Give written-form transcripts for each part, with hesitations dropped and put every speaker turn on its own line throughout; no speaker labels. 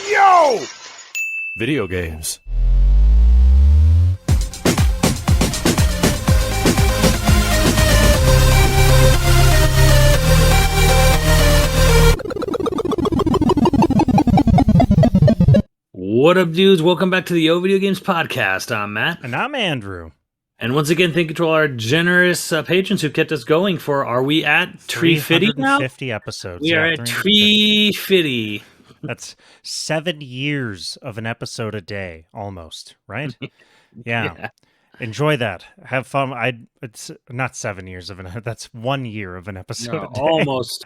Yo! Video games.
What up, dudes? Welcome back to the YoVideogames podcast. I'm Matt.
And I'm Andrew.
And once again, thank you to all our generous patrons who kept us going for, are we at 350 now?
350 episodes.
We are at 350.
That's 7 years of an episode a day, almost, right? Yeah. Enjoy that. Have fun. It's not 7 years of that's 1 year of an episode a day.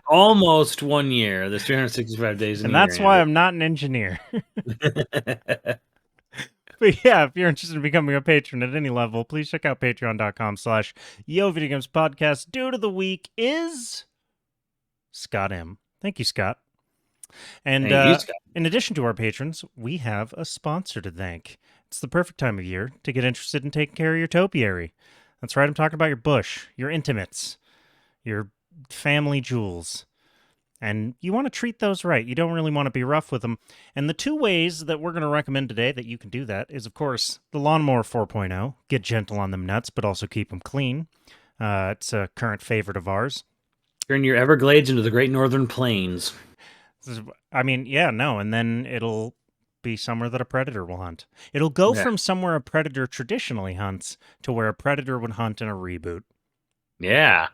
Almost 1 year. There's 365 days in
and
a year.
And that's why I'm not an engineer. But yeah, if you're interested in becoming a patron at any level, please check out patreon.com/YoVideoGamesPodcast. Dude of the week is Scott M. Thank you, Scott. And in addition to our patrons, we have a sponsor to thank. It's the perfect time of year to get interested in taking care of your topiary. That's right, I'm talking about your bush, your intimates, your family jewels. And you want to treat those right. You don't really want to be rough with them. And the two ways that we're going to recommend today that you can do that is, of course, the Lawnmower 4.0. Get gentle on them nuts, but also keep them clean. It's a current favorite of ours.
Turn your Everglades into the Great Northern Plains.
And then it'll be somewhere that a predator will hunt. It'll go from somewhere a predator traditionally hunts to where a predator would hunt in a reboot.
Yeah.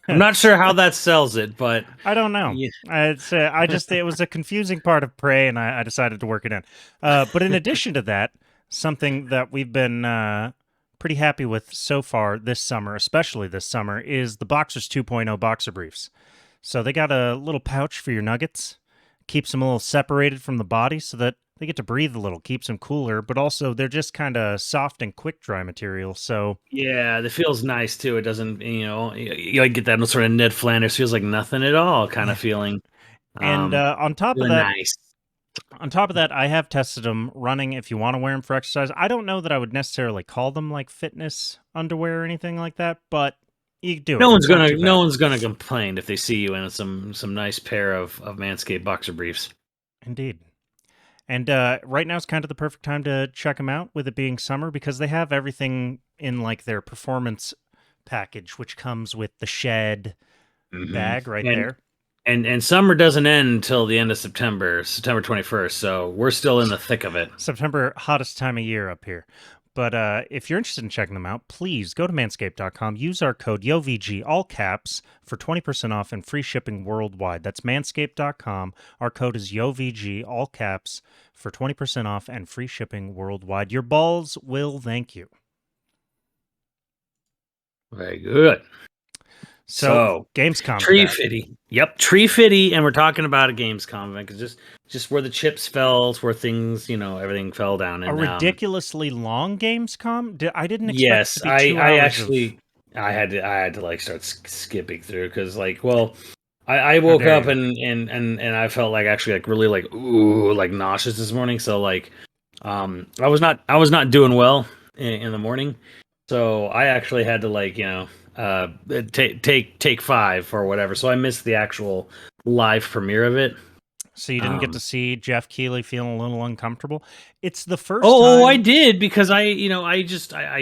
I'm not sure how that sells it, but
I don't know. Yeah. It was a confusing part of Prey, and I decided to work it in. But in addition to that, something that we've been pretty happy with so far this summer, especially this summer, is the Boxers 2.0 boxer briefs. So they got a little pouch for your nuggets, keeps them a little separated from the body so that they get to breathe a little, keeps them cooler, but also they're just kind of soft and quick dry material. So
yeah, it feels nice too. It doesn't, you like get that sort of Ned Flanders feels like nothing at all kind of feeling.
And on top of that,
nice.
On top of that, I have tested them running if you want to wear them for exercise. I don't know that I would necessarily call them like fitness underwear or anything like that, but you do.
No one's gonna complain if they see you in some nice pair of Manscaped boxer briefs.
Indeed. And right now is kind of the perfect time to check them out, with it being summer, because they have everything in like their performance package, which comes with the shed bag there.
And summer doesn't end until the end of September 21st, so we're still in the thick of it.
September, hottest time of year up here. But if you're interested in checking them out, please go to manscaped.com, use our code YoVG, all caps, for 20% off and free shipping worldwide. That's manscaped.com. Our code is YoVG, all caps, for 20% off and free shipping worldwide. Your balls will thank you.
Very good.
So Gamescom.
Tree Fitty. Yep, Tree Fitty, and we're talking about a Gamescom event, because just where the chips fell, it's where things, everything fell down. And,
a ridiculously long Gamescom? I didn't expect
yes,
it to be 2 hours.
I had to like start skipping through, because I woke up and I felt like actually like really like nauseous this morning. So like I was not doing well in the morning. So I actually had to take 5 or whatever. So I missed the actual live premiere of it.
So you didn't get to see Jeff Keighley feeling a little uncomfortable. It's the first.
Oh, I did, because I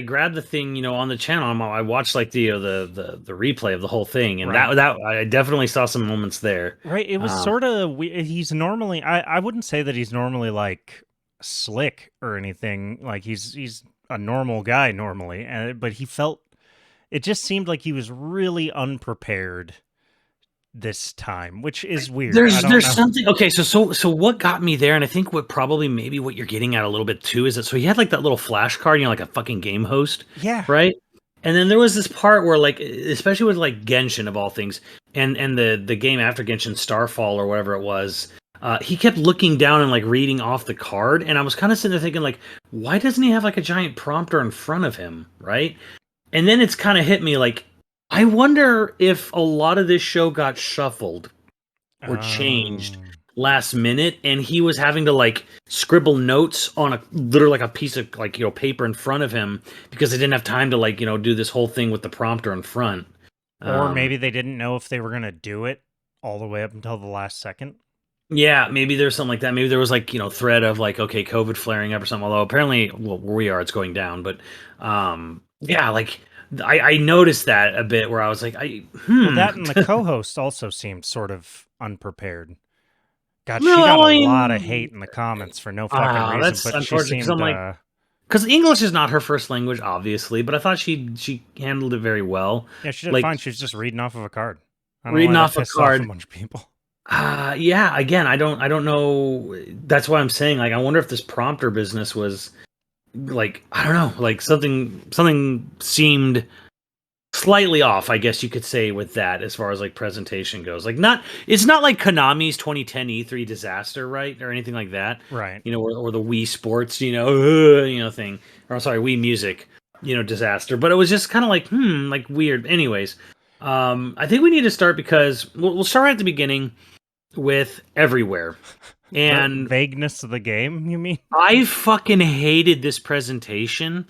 grabbed the thing on the channel. I watched like the replay of the whole thing, and that I definitely saw some moments there.
Right, it was sort of. He's normally. I wouldn't say that he's normally like slick or anything. Like he's a normal guy normally, but he felt. It just seemed like he was really unprepared this time, which is weird.
There's something. Okay, so what got me there, and I think what you're getting at a little bit too, is that so he had like that little flashcard, like a fucking game host.
Yeah.
Right. And then there was this part where, like, especially with like Genshin of all things, and the game after Genshin, Starfall or whatever it was, he kept looking down and like reading off the card, and I was kind of sitting there thinking, like, why doesn't he have like a giant prompter in front of him, right? And then it's kind of hit me like, I wonder if a lot of this show got shuffled or changed last minute, and he was having to like scribble notes on literally like a piece of like paper in front of him, because they didn't have time to like do this whole thing with the prompter in front.
Or maybe they didn't know if they were gonna do it all the way up until the last second.
Yeah, maybe there's something like that. Maybe there was like, threat of like, okay, COVID flaring up or something. Although apparently, well, where we are, it's going down. But yeah, like I noticed that a bit where I was like,
Well, that and the co-host also seemed sort of unprepared. God, she
No,
got
I
a lot of
mean,
hate in the comments for no fucking reason,
that's
but she
unfortunate because
seemed
I'm like, because English is not her first language, obviously, but I thought she handled it very well.
yeah, she did
Like
fine. She was just reading off of a card. I don't know
reading
why that
off a
pissed off a
card.
bunch of people.
Yeah, again, I don't know. That's why I'm saying, like, I wonder if this prompter business was like, I don't know, like something seemed slightly off, I guess you could say, with that as far as like presentation goes. Like, it's not like Konami's 2010 E3 disaster, right, or anything like that.
Right.
Or the Wii Sports, thing, or sorry, Wii Music, disaster. But it was just kind of like, like weird. Anyways, I think we need to start because we'll start right at the beginning with Everywhere.
The
And
vagueness of the game, you mean?
I fucking hated this presentation.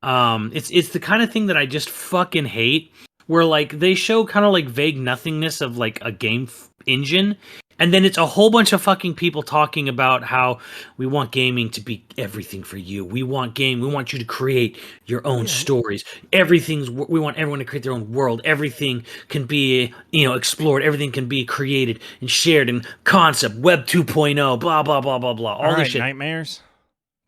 It's the kind of thing that I just fucking hate, where like they show kind of like vague nothingness of like a game engine, and then it's a whole bunch of fucking people talking about how we want gaming to be everything for you. We want you to create your own stories. We want everyone to create their own world. Everything can be, explored. Everything can be created and shared and concept, Web 2.0, blah, blah, blah, blah, blah. All this shit.
Nightmares?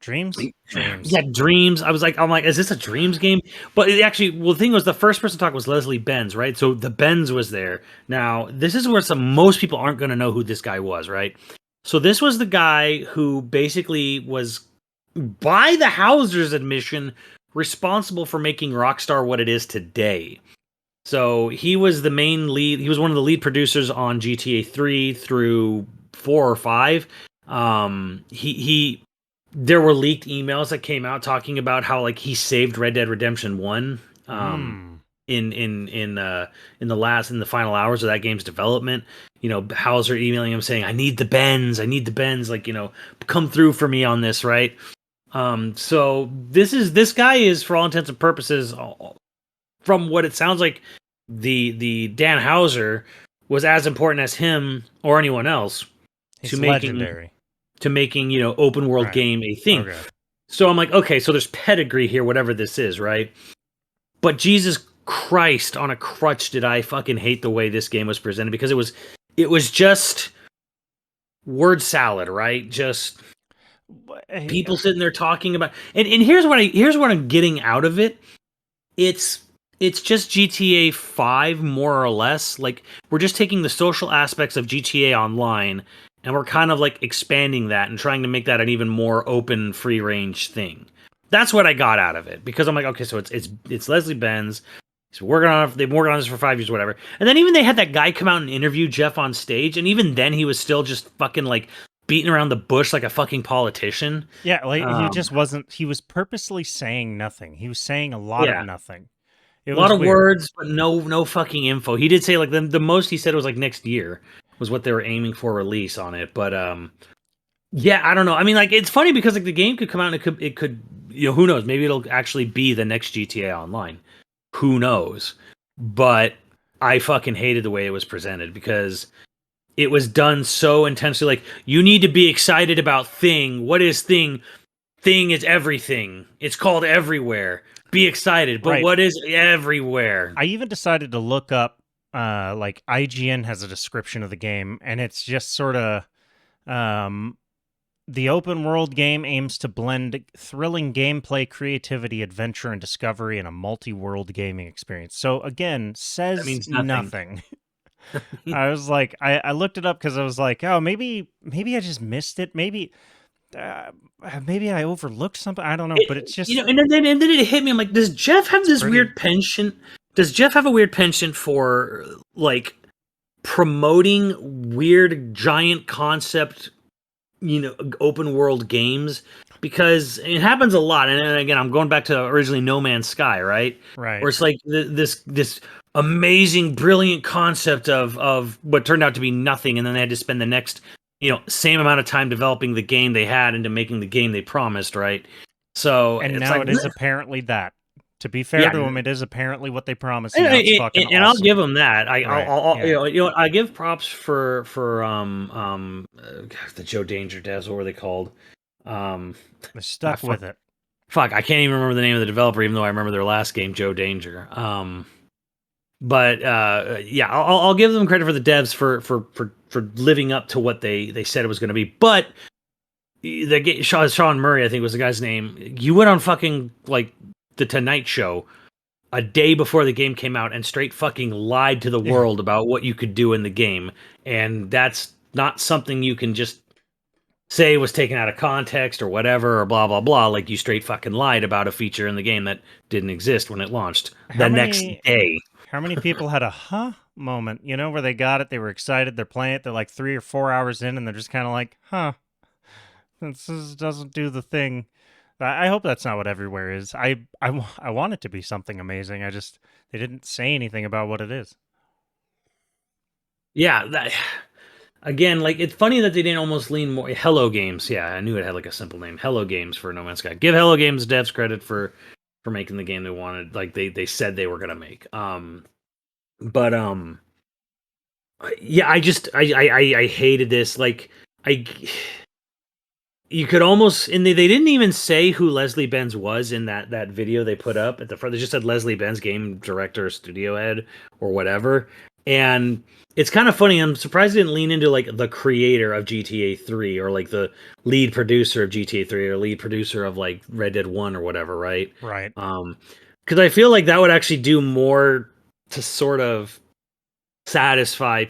Dreams? Dreams.
Yeah, Dreams. I'm like, is this a Dreams game? But it actually, well, the thing was, the first person to talk was Leslie Benz, right? So the Benz was there. Now, this is where most people aren't going to know who this guy was, right? So this was the guy who basically was, by the Hauser's admission, responsible for making Rockstar what it is today. So he was the main lead. He was one of the lead producers on GTA 3 through 4 or 5. He there were leaked emails that came out talking about how like he saved Red Dead Redemption 1 in the final hours of that game's development. Hauser emailing him saying, I need the Benz, like, come through for me on this, right? So this guy is, for all intents and purposes, from what it sounds like, the Dan Hauser was as important as him or anyone else
to legendary.
making open world game a thing. Okay. So I'm like, okay, so there's pedigree here, whatever this is, right? But Jesus Christ, on a crutch, did I fucking hate the way this game was presented, because it was just word salad, right? Just people sitting there talking about, and here's what I'm getting out of it. It's just GTA 5, more or less. Like, we're just taking the social aspects of GTA Online, and we're kind of like expanding that and trying to make that an even more open, free range thing. That's what I got out of it, because I'm like, okay, so it's Leslie Benz. They've been working on this for 5 years, whatever. And then even they had that guy come out and interview Jeff on stage, and even then he was still just fucking like beating around the bush like a fucking politician.
Yeah, like he just wasn't. He was purposely saying nothing. He was saying a lot of nothing.
A lot of words, but no fucking info. He did say like the most he said was like next year was what they were aiming for release on it. But yeah, I don't know. I mean, like, it's funny because like the game could come out and it could who knows? Maybe it'll actually be the next GTA Online. Who knows? But I fucking hated the way it was presented, because it was done so intensely. Like, you need to be excited about Thing. What is Thing? Thing is everything. It's called Everywhere. Be excited, but what is Everywhere?
I even decided to look up, like, IGN has a description of the game, and it's just sort of, the open world game aims to blend thrilling gameplay, creativity, adventure, and discovery in a multi-world gaming experience. So again, says
that means
nothing. I was like, I looked it up because I was like, oh, maybe I just missed it. Maybe I overlooked something. I don't know, but it's just
and then it hit me. I'm like, does Jeff have this weird penchant? Does Jeff have a weird penchant for like promoting weird giant concept, open world games? Because it happens a lot. And again, I'm going back to originally No Man's Sky, right?
Right.
Where it's like this amazing, brilliant concept of what turned out to be nothing, and then they had to spend the next same amount of time developing the game they had into making the game they promised, right? So
and
it's
now
like,
it is apparently that. To be fair to them, it is apparently what they promised. And,
and,
fucking
and
awesome.
I'll give them that. I'll
Yeah.
you know I give props for the Joe Danger devs. What were they called?
They're stuck with it.
Fuck, I can't even remember the name of the developer, even though I remember their last game, Joe Danger. But yeah, I'll give them credit for the devs for living up to what they said it was going to be. But Sean Murray, I think was the guy's name. You went on fucking like the Tonight Show a day before the game came out and straight fucking lied to the world about what you could do in the game, and that's not something you can just say was taken out of context or whatever or blah blah blah. Like, you straight fucking lied about a feature in the game that didn't exist when it launched next day.
How many people had a moment, where they got it, they were excited, they're playing it, they're like 3 or 4 hours in, and they're just kind of like, this doesn't do the thing. I hope that's not what everywhere is. I want it to be something amazing. They didn't say anything about what it is.
Yeah, again, like, it's funny that they didn't almost lean more. Hello Games, yeah, I knew it had like a simple name. Hello Games for No Man's Sky. Give Hello Games devs credit for making the game they wanted, like they said they were gonna make. But yeah, I hated this. Like, you could almost, and they didn't even say who Leslie Benz was in that video they put up at the front. They just said Leslie Benz, game director, studio head, or whatever. And it's kind of funny. I'm surprised they didn't lean into like the creator of GTA 3 or like the lead producer of GTA 3 or lead producer of like Red Dead 1 or whatever, right?
Right.
Because I feel like that would actually do more to sort of satisfy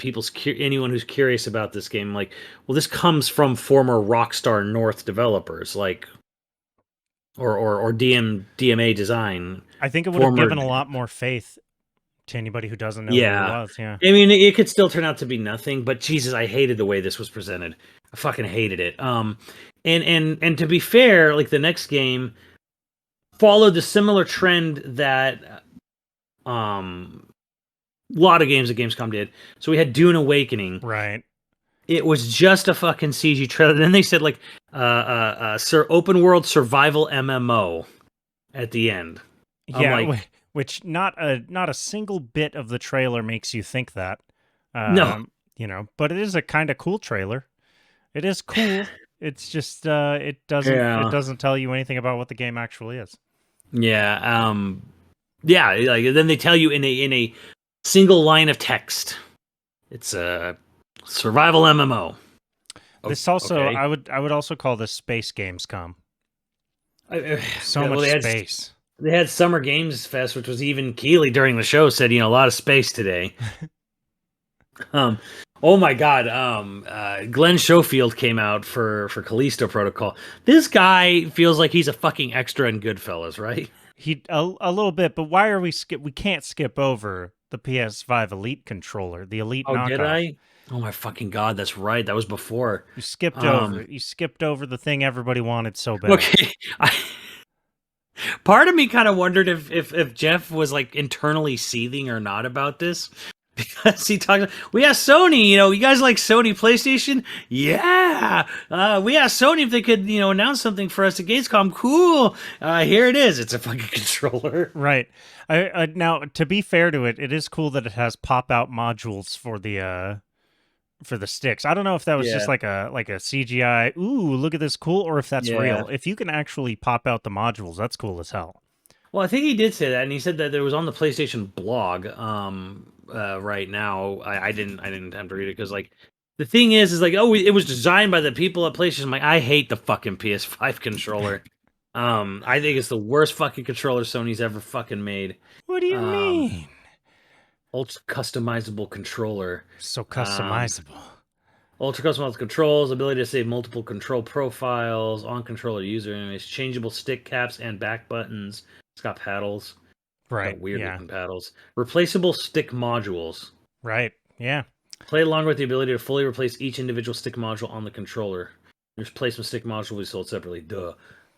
anyone who's curious about this game. Like, well, this comes from former Rockstar North developers, like or DMA Design.
I think it would have given a lot more faith to anybody who doesn't know who it was. Yeah,
I mean, it could still turn out to be nothing, but Jesus, I hated the way this was presented. I fucking hated it. And to be fair, like, the next game followed the similar trend that a lot of games that Gamescom did. So we had Dune Awakening.
Right.
It was just a fucking CG trailer. Then they said like open world survival MMO at the end.
Yeah, like, which not a single bit of the trailer makes you think that.
No.
But it is a kind of cool trailer. It is cool. It's just it doesn't tell you anything about what the game actually is.
Yeah. Yeah, like, then they tell you in a single line of text, it's a survival MMO.
This also, okay. I would also call this space Gamescom. So much space.
They had Summer Games Fest, which was even Keeley during the show said, a lot of space today. Oh my God. Glenn Schofield came out for Callisto Protocol. This guy feels like he's a fucking extra in Goodfellas, right?
He a little bit, but why are we can't skip over the PS5 Elite controller, the Elite knockoff.
Did I? Oh my fucking God, that's right. That was before.
You skipped over it. You skipped over the thing everybody wanted so bad.
Okay. Part of me kind of wondered if Jeff was like internally seething or not about this. Because he talked, we asked Sony, you guys like Sony PlayStation? Yeah. We asked Sony if they could, announce something for us at Gamescom. Cool. Here it is. It's a fucking controller.
Right. Now, to be fair to it, it is cool that it has pop-out modules for the sticks. I don't know if that was just like a CGI, ooh, look at this cool, or if that's real. If you can actually pop out the modules, that's cool as hell.
Well, I think he did say that, and he said that there was on the PlayStation blog. Right now, I didn't have to read it because, like, the thing is like, oh, it was designed by the people at PlayStation. I'm like, I hate the fucking PS5 controller. I think it's the worst fucking controller Sony's ever fucking made.
What do you mean?
Ultra customizable controller.
So customizable.
Ultra customizable controls, ability to save multiple control profiles, on controller user interface, changeable stick caps and back buttons. It's got paddles.
Right.
Weird looking paddles. Replaceable stick modules.
Right. Yeah.
Play along with the ability to fully replace each individual stick module on the controller. There's replacement stick module will be sold separately. Duh.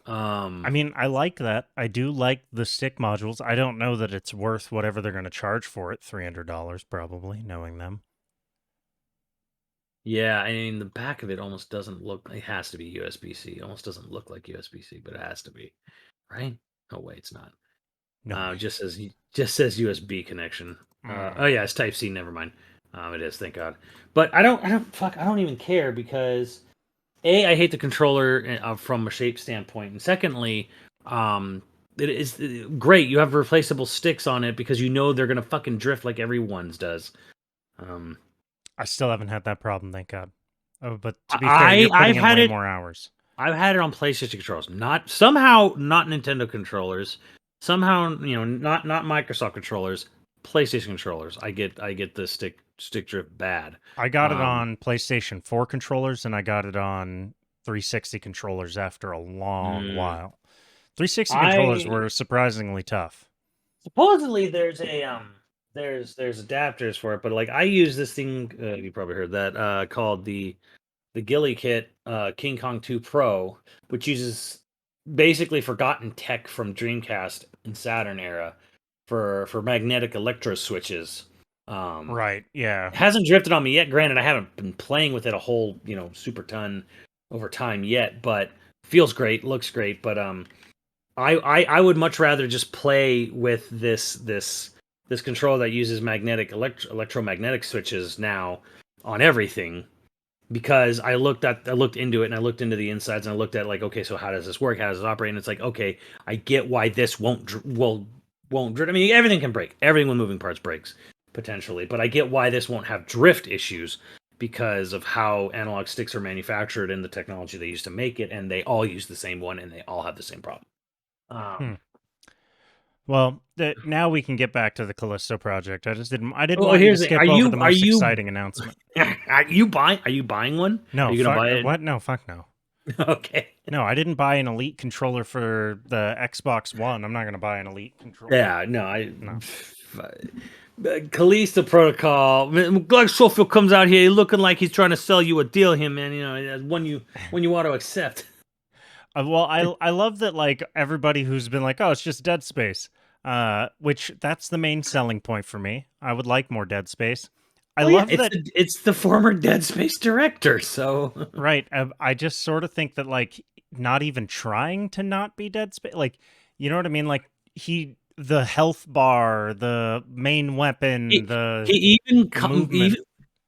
I mean, I like that. I do like the stick modules. I don't know that it's worth whatever they're going to charge for it. $300 probably, knowing them.
Yeah, I mean, the back of it almost doesn't look... It has to be USB-C. It almost doesn't look like USB-C, but it has to be. Right? Oh, wait, it's not.
No.
Just says USB connection. Oh yeah, it's Type C. Never mind. It is. Thank God. But I don't even care because I hate the controller from a shape standpoint, and secondly, it is great. You have replaceable sticks on it because you know they're gonna fucking drift like everyone's does.
I still haven't had that problem, thank God. Oh, but to be fair, you're putting
I've
in
had
way
it.
more hours.
I've had it on PlayStation controllers, not Nintendo controllers. Somehow, not Microsoft controllers, PlayStation controllers. I get the stick drift bad.
I got it
Um,
on PlayStation 4 controllers, and I got it on 360 controllers after a long
mm,
while. 360 controllers
I
were surprisingly tough.
supposedly there's adapters for it, but like I use this thing. You probably heard that called the Ghillie Kit King Kong 2 Pro, which uses basically forgotten tech from Dreamcast and Saturn era for magnetic electro switches. Um,
Right, yeah.
it hasn't drifted on me yet. Granted, I haven't been playing with it a whole super ton over time yet, but feels great, looks great. But I would much rather just play with this controller that uses magnetic electromagnetic switches now on everything because I looked into it and I looked into the insides and I looked at like, okay, so how does this work? How does it operate? And it's like, okay, I get why this won't drift. I mean, everything can break. Everything with moving parts breaks potentially, but I get why this won't have drift issues because of how analog sticks are manufactured and the technology they use to make it, and they all use the same one and they all have the same problem.
Hmm.
Um,
Well, now we can get back to the Callisto project. I didn't
well,
want you to
here's the
skip over the most exciting announcement.
Are you buying one? Are
No,
you gonna
fuck
buy it?
what? No, fuck no.
Okay.
No, I didn't buy an Elite controller for the Xbox One. I'm not going to buy an Elite controller.
Yeah, no,
No.
Callisto Protocol. Greg Schofield comes out here looking like he's trying to sell you a deal here, man. One you want to accept.
Well, I love that like everybody who's been like, oh, it's just Dead Space, which that's the main selling point for me. I would like more Dead Space. I
Well, yeah,
love that.
it's the former Dead Space director, so
Right. I just sort of think that like not even trying to not be Dead Space, like you know what I mean? Like the health bar, the main weapon,
he even
the movement.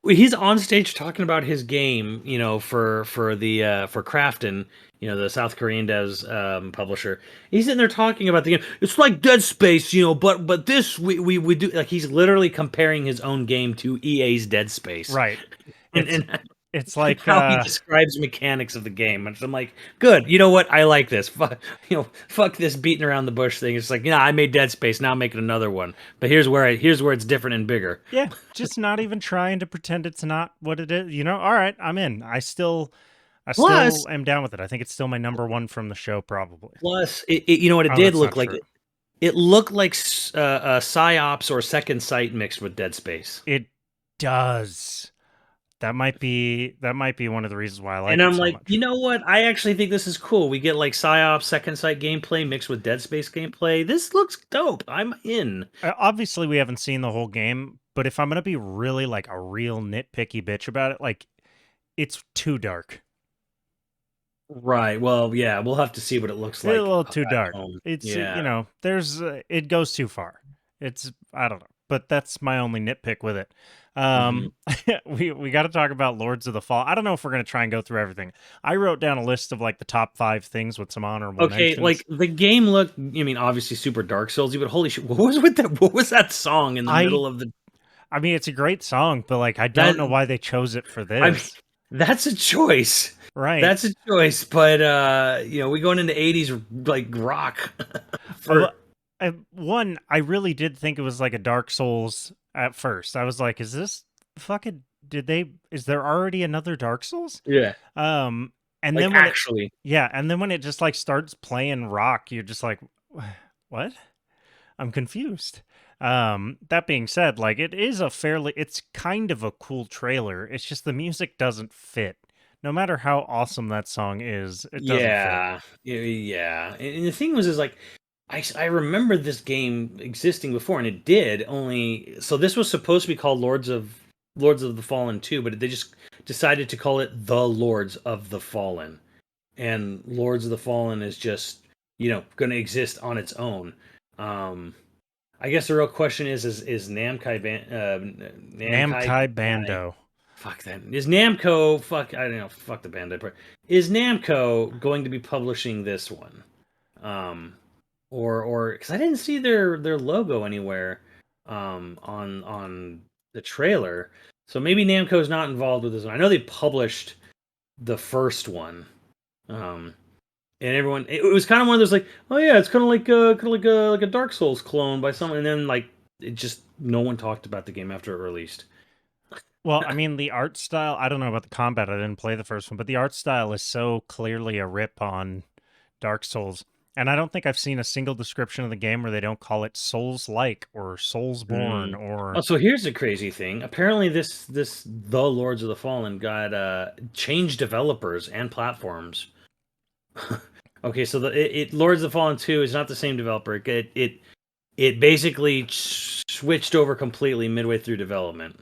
he's on stage talking about his game, for Krafton, the South Korean devs publisher. He's sitting there talking about the game. It's like Dead Space, but this we do like he's literally comparing his own game to EA's Dead Space.
Right.
And,
It's
and
it's like
how he describes mechanics of the game. And I'm like, good. You know what? I like this. Fuck this beating around the bush thing. It's like, I made Dead Space. Now I'm making another one. But here's where it's different and bigger.
yeah, just not even trying to pretend it's not what it is. All right, I'm in. I still
Plus,
am down with it. I think it's still my number one from the show, probably.
you know what it
Oh,
did
that's
look
not
like?
true.
It looked like Psyops or Second Sight mixed with Dead Space.
It does. That might be one of the reasons why I like
And
it
I'm
so
like,
much.
you know what? I actually think this is cool. We get like Psyops, Second Sight gameplay mixed with Dead Space gameplay. This looks dope. I'm in.
Obviously, we haven't seen the whole game, but if I'm gonna be really like a real nitpicky bitch about it, like it's too dark.
Right. Well, yeah, we'll have to see what it looks
It's a
like
little too
at
dark.
home.
It's
Yeah.
there's it goes too far. It's I don't know, but that's my only nitpick with it.
hmm
We got to talk about Lords of the Fall. I don't know if we're gonna try and go through everything. I wrote down a list of like the top 5 things with some honorable
Okay,
mentions.
like the game looked. I mean, obviously super Dark Soulsy, but holy shit, what was with that? What was that song in the
I
middle of the
I mean, it's a great song, but like I
that?
don't know why they chose it for
I mean,
this.
that's a choice.
Right.
That's a choice, but we going into '80s like rock
Uh,
for
One, I really did think it was like a Dark Souls at first. I was like, is this fucking is there already another Dark Souls?
yeah,
Um and
like
then
actually.
and then when it just like starts playing rock, you're just like what? I'm confused. That being said, like it's kind of a cool trailer. It's just the music doesn't fit. No matter how awesome that song is, it doesn't fit.
Yeah. And the thing was, is like, I remember this game existing before, and it did. Only so this was supposed to be called Lords of the Fallen 2, but they just decided to call it The Lords of the Fallen, and Lords of the Fallen is just going to exist on its own. I guess the real question is
Namkai Bando.
Fuck that. Is Namco I don't know, fuck the Bandai part. Is Namco going to be publishing this one? Or because I didn't see their logo anywhere on the trailer. So maybe Namco's not involved with this one. I know they published the first one. And everyone, it was kind of one of those like, oh yeah, it's kind of like like a Dark Souls clone by someone, and then like it just no one talked about the game after it released.
Well, I mean, the art style, I don't know about the combat. I didn't play the first one, but the art style is so clearly a rip on Dark Souls. And I don't think I've seen a single description of the game where they don't call it Souls-like or Soulsborne or...
Oh, so here's the crazy thing. Apparently this The Lords of the Fallen got changed developers and platforms. Okay, so it Lords of the Fallen 2 is not the same developer. It basically switched over completely midway through development.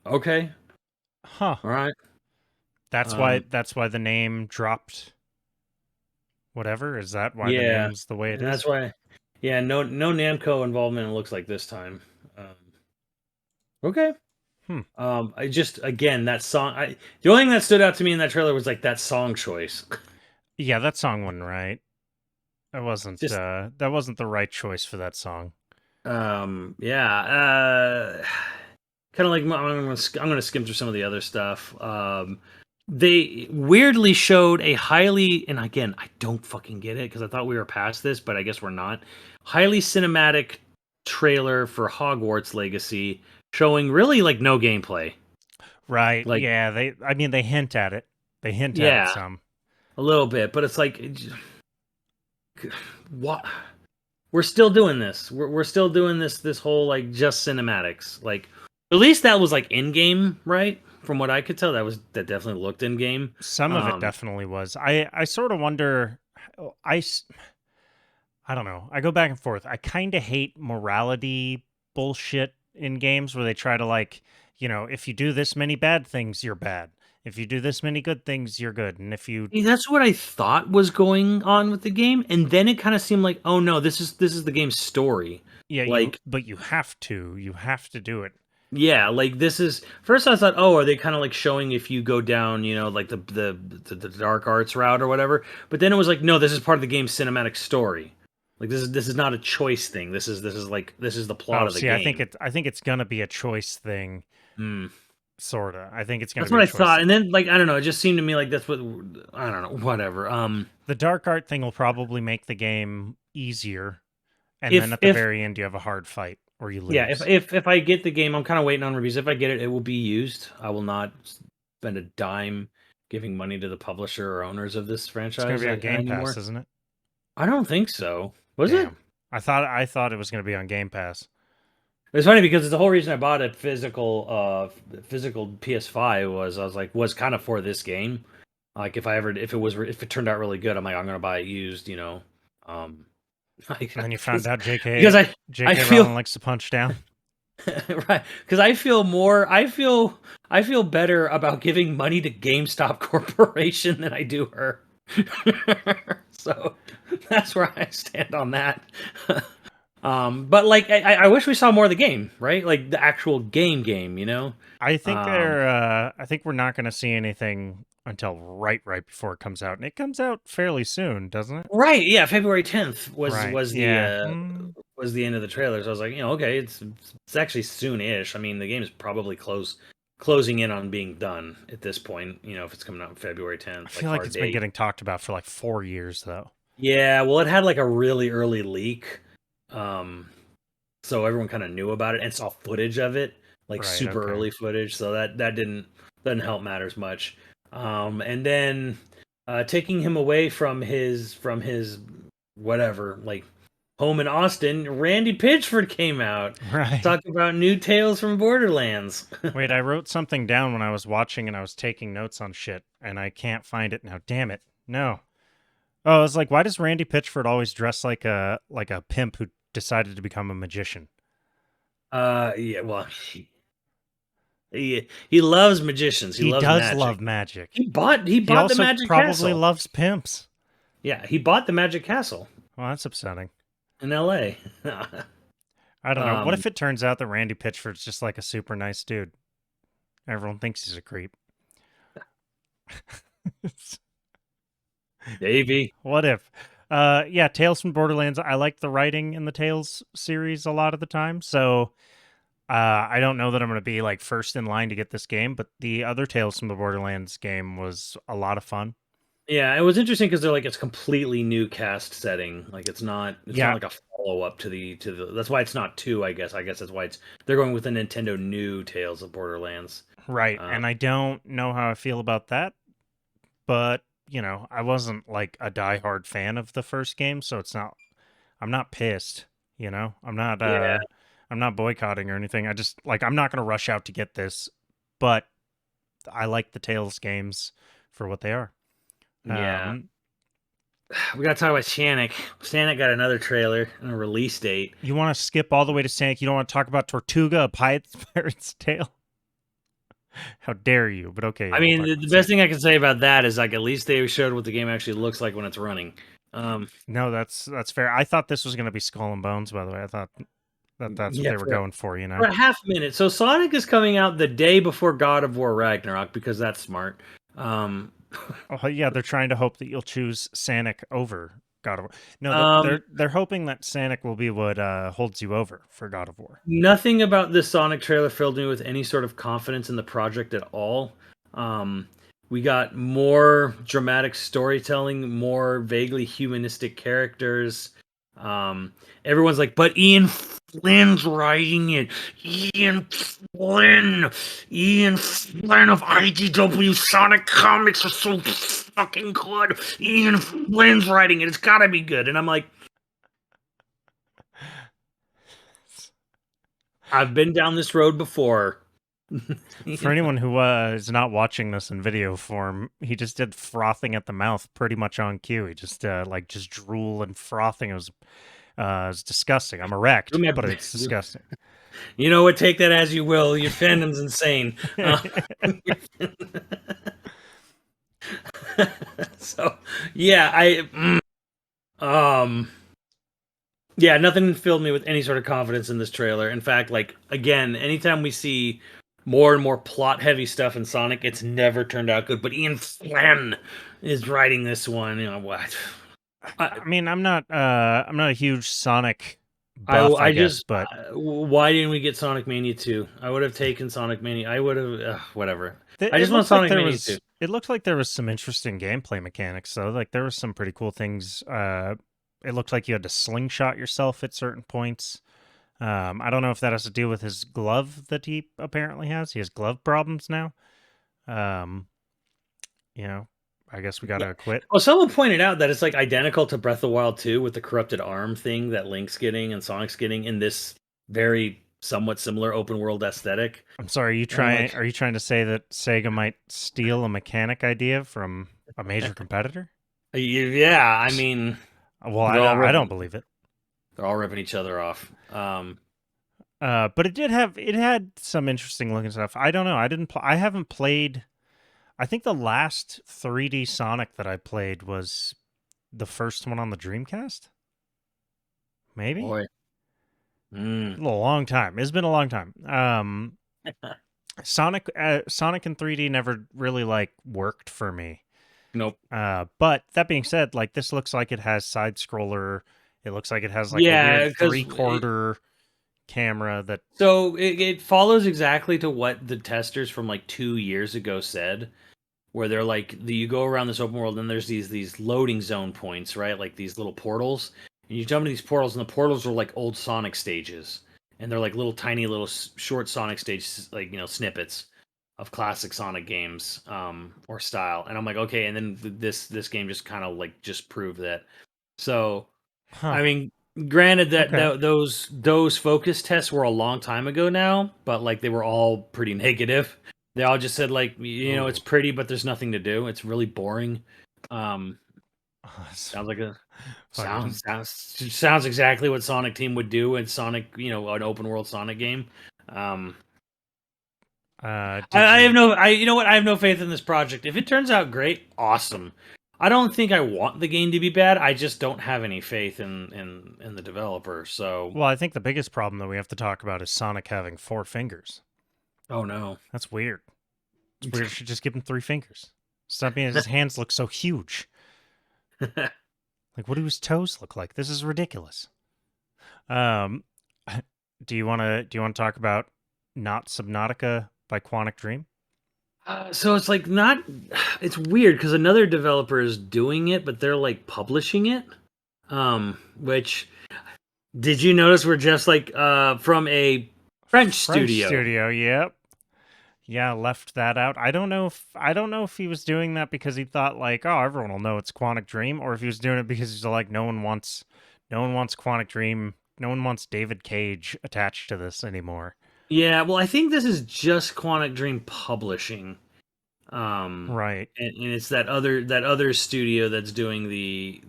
Okay.
Huh.
All right.
That's why the name dropped. Whatever, is that why the name's the way it is?
That's why. Yeah, no Namco involvement it looks like this time. Okay. I just again that song. The only thing that stood out to me in that trailer was like that song choice.
Yeah, that song wasn't right. That wasn't the right choice for that song.
Yeah. Kind of like I'm gonna skim through some of the other stuff. They weirdly showed a highly, and again, I don't fucking get it because I thought we were past this, but I guess we're not. Highly cinematic trailer for Hogwarts Legacy, showing really like no gameplay.
Right. Like, yeah. They hint at it. They hint at it some.
A little bit, but it's like, what? We're still doing this. We're still doing this whole like just cinematics. Like, at least that was like in game, right? From what I could tell, that definitely looked in game.
Some of it definitely was. I sort of wonder. I don't know. I go back and forth. I kind of hate morality bullshit in games where they try to like, if you do this many bad things, you're bad. If you do this many good things, you're good. And if you...
That's what I thought was going on with the game. And then it kind of seemed like, oh no, this is the game's story.
Yeah, like, but you have to. You have to do it.
Yeah, like this is... First I thought, oh, are they kind of like showing if you go down, like the dark arts route or whatever? But then it was like, no, this is part of the game's cinematic story. Like this is not a choice thing. This is the plot of the game.
I think it's gonna be a choice thing. Sorta. I think it's gonna.
That's what I thought, and then like I don't know. It just seemed to me like that's what I don't know. Whatever.
The dark art thing will probably make the game easier, and then at the very end you have a hard fight or you lose.
Yeah. If I get the game, I'm kind of waiting on reviews. If I get it, it will be used. I will not spend a dime giving money to the publisher or owners of this franchise.
It's gonna be on Game Pass, isn't it?
I don't think so. Was it?
I thought it was gonna be on Game Pass.
It's funny because the whole reason I bought a physical PS5 was kind of for this game. Like if it turned out really good, I'm gonna buy it used, And
then you found out JK
because
Rowling likes to punch down.
Right, because I feel better about giving money to GameStop Corporation than I do her. So that's where I stand on that. But like, I wish we saw more of the game, right? Like the actual game,
I think I think we're not going to see anything until right before it comes out, and it comes out fairly soon, doesn't it?
Right. Yeah. February 10th was the end of the trailer. So I was like, okay, it's actually soon-ish. I mean, the game is probably closing in on being done at this point. If it's coming out February 10th.
I feel like it's been getting talked about for like 4 years, though. Yeah.
Well, it had like a really early leak. So everyone kind of knew about it and saw footage of it, like super early footage. So that doesn't help matters much. And then taking him away from his whatever, like home in Austin, Randy Pitchford came out.
Right.
Talking about new tales from Borderlands.
Wait, I wrote something down when I was watching and I was taking notes on shit and I can't find it now. Damn it. No. Oh, I was like, why does Randy Pitchford always dress like a pimp who decided to become a magician?
Yeah, well, he loves magicians. He loves
does
magic.
Love magic.
He bought the magic castle.
Probably loves pimps.
Yeah, he bought the magic castle.
Well, that's upsetting.
in LA.
I don't know. What if it turns out that Randy Pitchford's just like a super nice dude? Everyone thinks he's a creep.
Davey.
What if? Yeah, Tales from Borderlands. I like the writing in the Tales series a lot of the time, so I don't know that I'm going to be like first in line to get this game, but the other Tales from the Borderlands game was a lot of fun.
Yeah, it was interesting because they're like it's completely new cast setting. Like it's not
Yeah.
like a follow up to the that's why it's not two, I guess. I guess that's why they're going with the Nintendo new Tales of Borderlands.
Right. And I don't know how I feel about that, but you know, I wasn't like a diehard fan of the first game, so I'm not pissed, you know.
Yeah.
I'm not boycotting or anything. I just like I'm not going to rush out to get this, but I like the Tales games for what they are.
Yeah. We got to talk about Sonic. Sonic got another trailer and a release date.
You want to skip all the way to Sonic? You don't want to talk about Tortuga, a Pirate's Tale? How dare you? But okay.
I mean, the best thing I can say about that is like at least they showed what the game actually looks like when it's running.
No, that's fair. I thought this was going to be Skull and Bones. By the way, I thought that's what they were going for. You know,
for a half minute. So Sonic is coming out the day before God of War Ragnarok because that's smart.
Oh yeah, they're trying to hope that you'll choose Sonic over God of War. No, they're hoping that Sonic will be what holds you over for God of War.
Nothing about this Sonic trailer filled me with any sort of confidence in the project at all. We got more dramatic storytelling, more vaguely humanistic characters. Everyone's like, but Ian Flynn's writing it. Ian Flynn of IDW Sonic Comics are so fucking good. Ian Flynn's writing it. It's gotta be good. And I'm like, I've been down this road before.
For anyone who is not watching this in video form, he just did frothing at the mouth pretty much on cue. He just just drool and frothing. It was disgusting. I'm erect, but it's disgusting.
You know what? Take that as you will. Your fandom's insane. So yeah, yeah, nothing filled me with any sort of confidence in this trailer. In fact, like again, anytime we see more and more plot-heavy stuff in Sonic, it's never turned out good. But Ian Flynn is writing this one. You know what?
I mean, I'm not a huge Sonic buff, I guess, but
why didn't we get Sonic Mania 2? I would have taken Sonic Mania. I would have whatever. I just want Sonic Mania 2.
It looked like there was some interesting gameplay mechanics, though. Like there was some pretty cool things. It looked like you had to slingshot yourself at certain points. I don't know if that has to do with his glove that he apparently has. He has glove problems now. You know, I guess we gotta quit.
Well, someone pointed out that it's like identical to Breath of the Wild 2 with the corrupted arm thing that Link's getting and Sonic's getting in this very somewhat similar open world aesthetic.
I'm sorry, are you trying to say that Sega might steal a mechanic idea from a major competitor?
Yeah, I mean,
well, I don't believe it.
They're all ripping each other off.
But it had some interesting looking stuff. I don't know. I haven't played. I think the last 3D Sonic that I played was the first one on the Dreamcast. Maybe.
Boy.
A long time. It's been a long time. Sonic in 3D never really like worked for me.
Nope.
But that being said, like this looks like it has side scroller. It looks like it has like a weird 3/4 camera that.
So it follows exactly to what the testers from like 2 years ago said, where they're like, you go around this open world and there's these loading zone points, right? Like these little portals, and you jump into these portals, and the portals are like old Sonic stages, and they're like little tiny little short Sonic stages, like snippets of classic Sonic games or style. And I'm like, okay, and then this game just kind of like just proved that. So I mean, granted that those focus tests were a long time ago now, but like they were all pretty negative. They all just said like, it's pretty, but there's nothing to do. It's really boring. Sounds like sounds exactly what Sonic Team would do in Sonic, an open world Sonic game. I have no faith in this project. If it turns out great, awesome. I don't think I want the game to be bad. I just don't have any faith in the developer. So,
Well, I think the biggest problem that we have to talk about is Sonic having 4 fingers.
oh no,
That's weird. It's weird. You should just give him 3 fingers. Stop being his hands look so huge. Like, what do his toes look like? This is ridiculous. Um, do you want to talk about Not Subnautica by Quantic Dream?
So it's like not. It's weird because another developer is doing it, but they're like publishing it. Which did you notice? We're just like from a French studio.
Studio, yep. Yeah, left that out. I don't know if he was doing that because he thought like, oh, everyone will know it's Quantic Dream, or if he was doing it because he's like, no one wants Quantic Dream, no one wants David Cage attached to this anymore.
Yeah, well, I think this is just Quantic Dream Publishing.
Right.
And it's that other studio that's doing the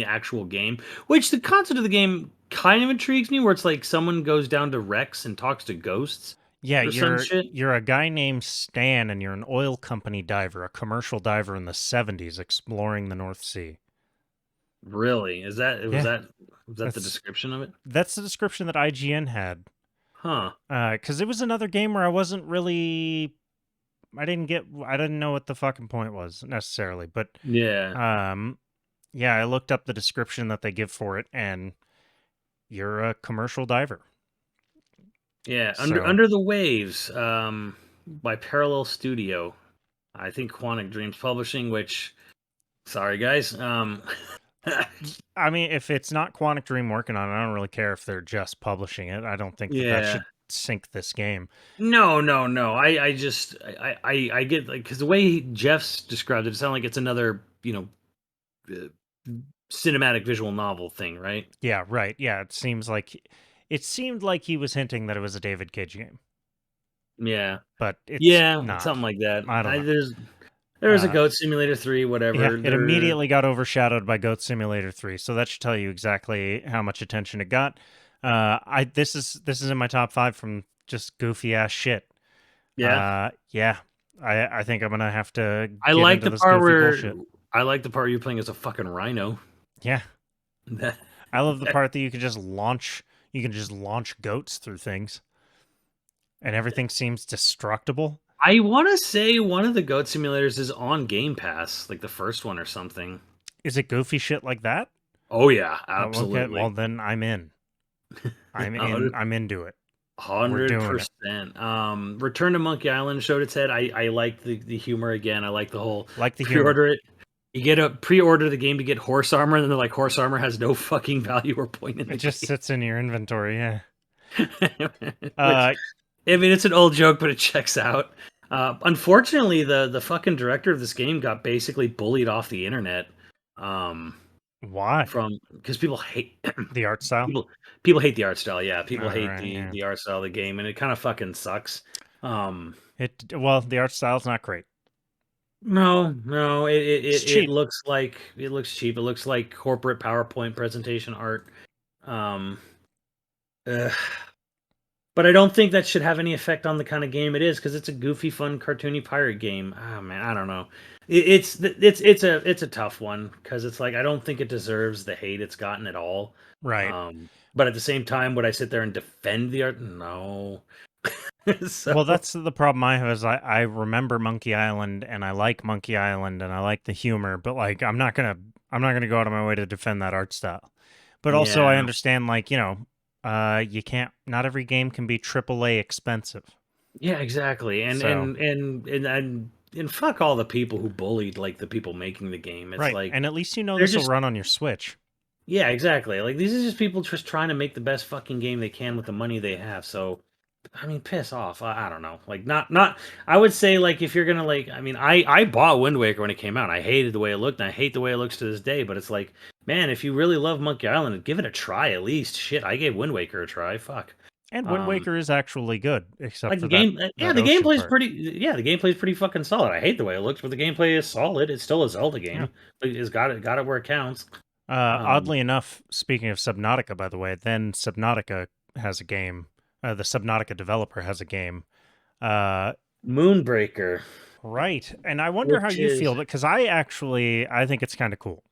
actual game, which the concept of the game kind of intrigues me, where it's like someone goes down to Rex and talks to ghosts.
Yeah,
or some shit.
you're a guy named Stan, and you're an oil company diver, a commercial diver in the 70s, exploring the North Sea.
Really? Was that the
That's-
description of it?
That's the description that IGN had.
Huh.
Because it was another game where I wasn't really, I didn't know what the fucking point was necessarily, but
Yeah.
yeah, I looked up the description that they give for it, and you're a commercial diver.
Yeah.
So-
Under the Waves, by Parallel Studio. I think Quantic Dreams Publishing, which sorry guys.
I mean, if it's not Quantic Dream working on it, I don't really care if they're just publishing it. I don't think that
Yeah.
should sink this game.
No. I just I get like because the way Jeff's described it sounds like it's another cinematic visual novel thing, right?
Yeah, right. Yeah, it seemed like he was hinting that it was a David Cage game,
Yeah.
but it's not.
Something like that.
I don't know.
There was a Goat Simulator 3, whatever.
Yeah, it immediately got overshadowed by Goat Simulator 3, so that should tell you exactly how much attention it got. This is in my top 5 from just goofy ass shit.
Yeah.
Yeah. I think I'm gonna have to.
I like the part where you're playing as a fucking rhino.
Yeah. I love the part that you can just launch goats through things, and everything seems destructible.
I want to say one of the Goat Simulators is on Game Pass, like the first one or something.
Is it goofy shit like that?
Oh yeah, absolutely.
Okay, well then I'm in. I'm into it.
100%. Return to Monkey Island showed its head. I like the humor again. I like the whole
humor.
It. You get a pre-order the game to get horse armor, and then they're like, horse armor has no fucking value or point in the
It just sits in your inventory, yeah.
I mean, it's an old joke, but it checks out. Unfortunately, the fucking director of this game got basically bullied off the internet.
Why?
Because people hate
the art style.
People hate the art style. Yeah, people hate the art style of the game, and it kind of fucking sucks.
The art style's not great.
No, it looks cheap. It looks like corporate PowerPoint presentation art. But I don't think that should have any effect on the kind of game it is, because it's a goofy, fun, cartoony pirate game. Oh man, I don't know. It's a tough one, because it's like I don't think it deserves the hate it's gotten at all.
Right.
But at the same time, would I sit there and defend the art? No.
Well, that's the problem I have is I remember Monkey Island, and I like Monkey Island, and I like the humor, but like I'm not gonna go out of my way to defend that art style. But also I understand, like, you can't. Not every game can be AAA expensive.
Yeah, exactly. And fuck all the people who bullied like the people making the game. It's
right.
like,
and at least this will run on your Switch.
Yeah, exactly. Like these are just people just trying to make the best fucking game they can with the money they have. So, I mean, piss off. I don't know. Like not. I would say like if you're gonna like. I mean, I bought Wind Waker when it came out. I hated the way it looked, and I hate the way it looks to this day. But it's like, man, if you really love Monkey Island, give it a try at least. Shit, I gave Wind Waker a try. Fuck.
And Wind Waker is actually good, except
like
for
the game.
The
gameplay's pretty. Yeah, the gameplay's pretty fucking solid. I hate the way it looks, but the gameplay is solid. It's still a Zelda game. Yeah. It's got it where it counts.
Oddly enough, speaking of Subnautica, by the way, then Subnautica has a game. The Subnautica developer has a game.
Moonbreaker.
Right. And I wonder how
which
you
is
feel, because I think it's kind of cool.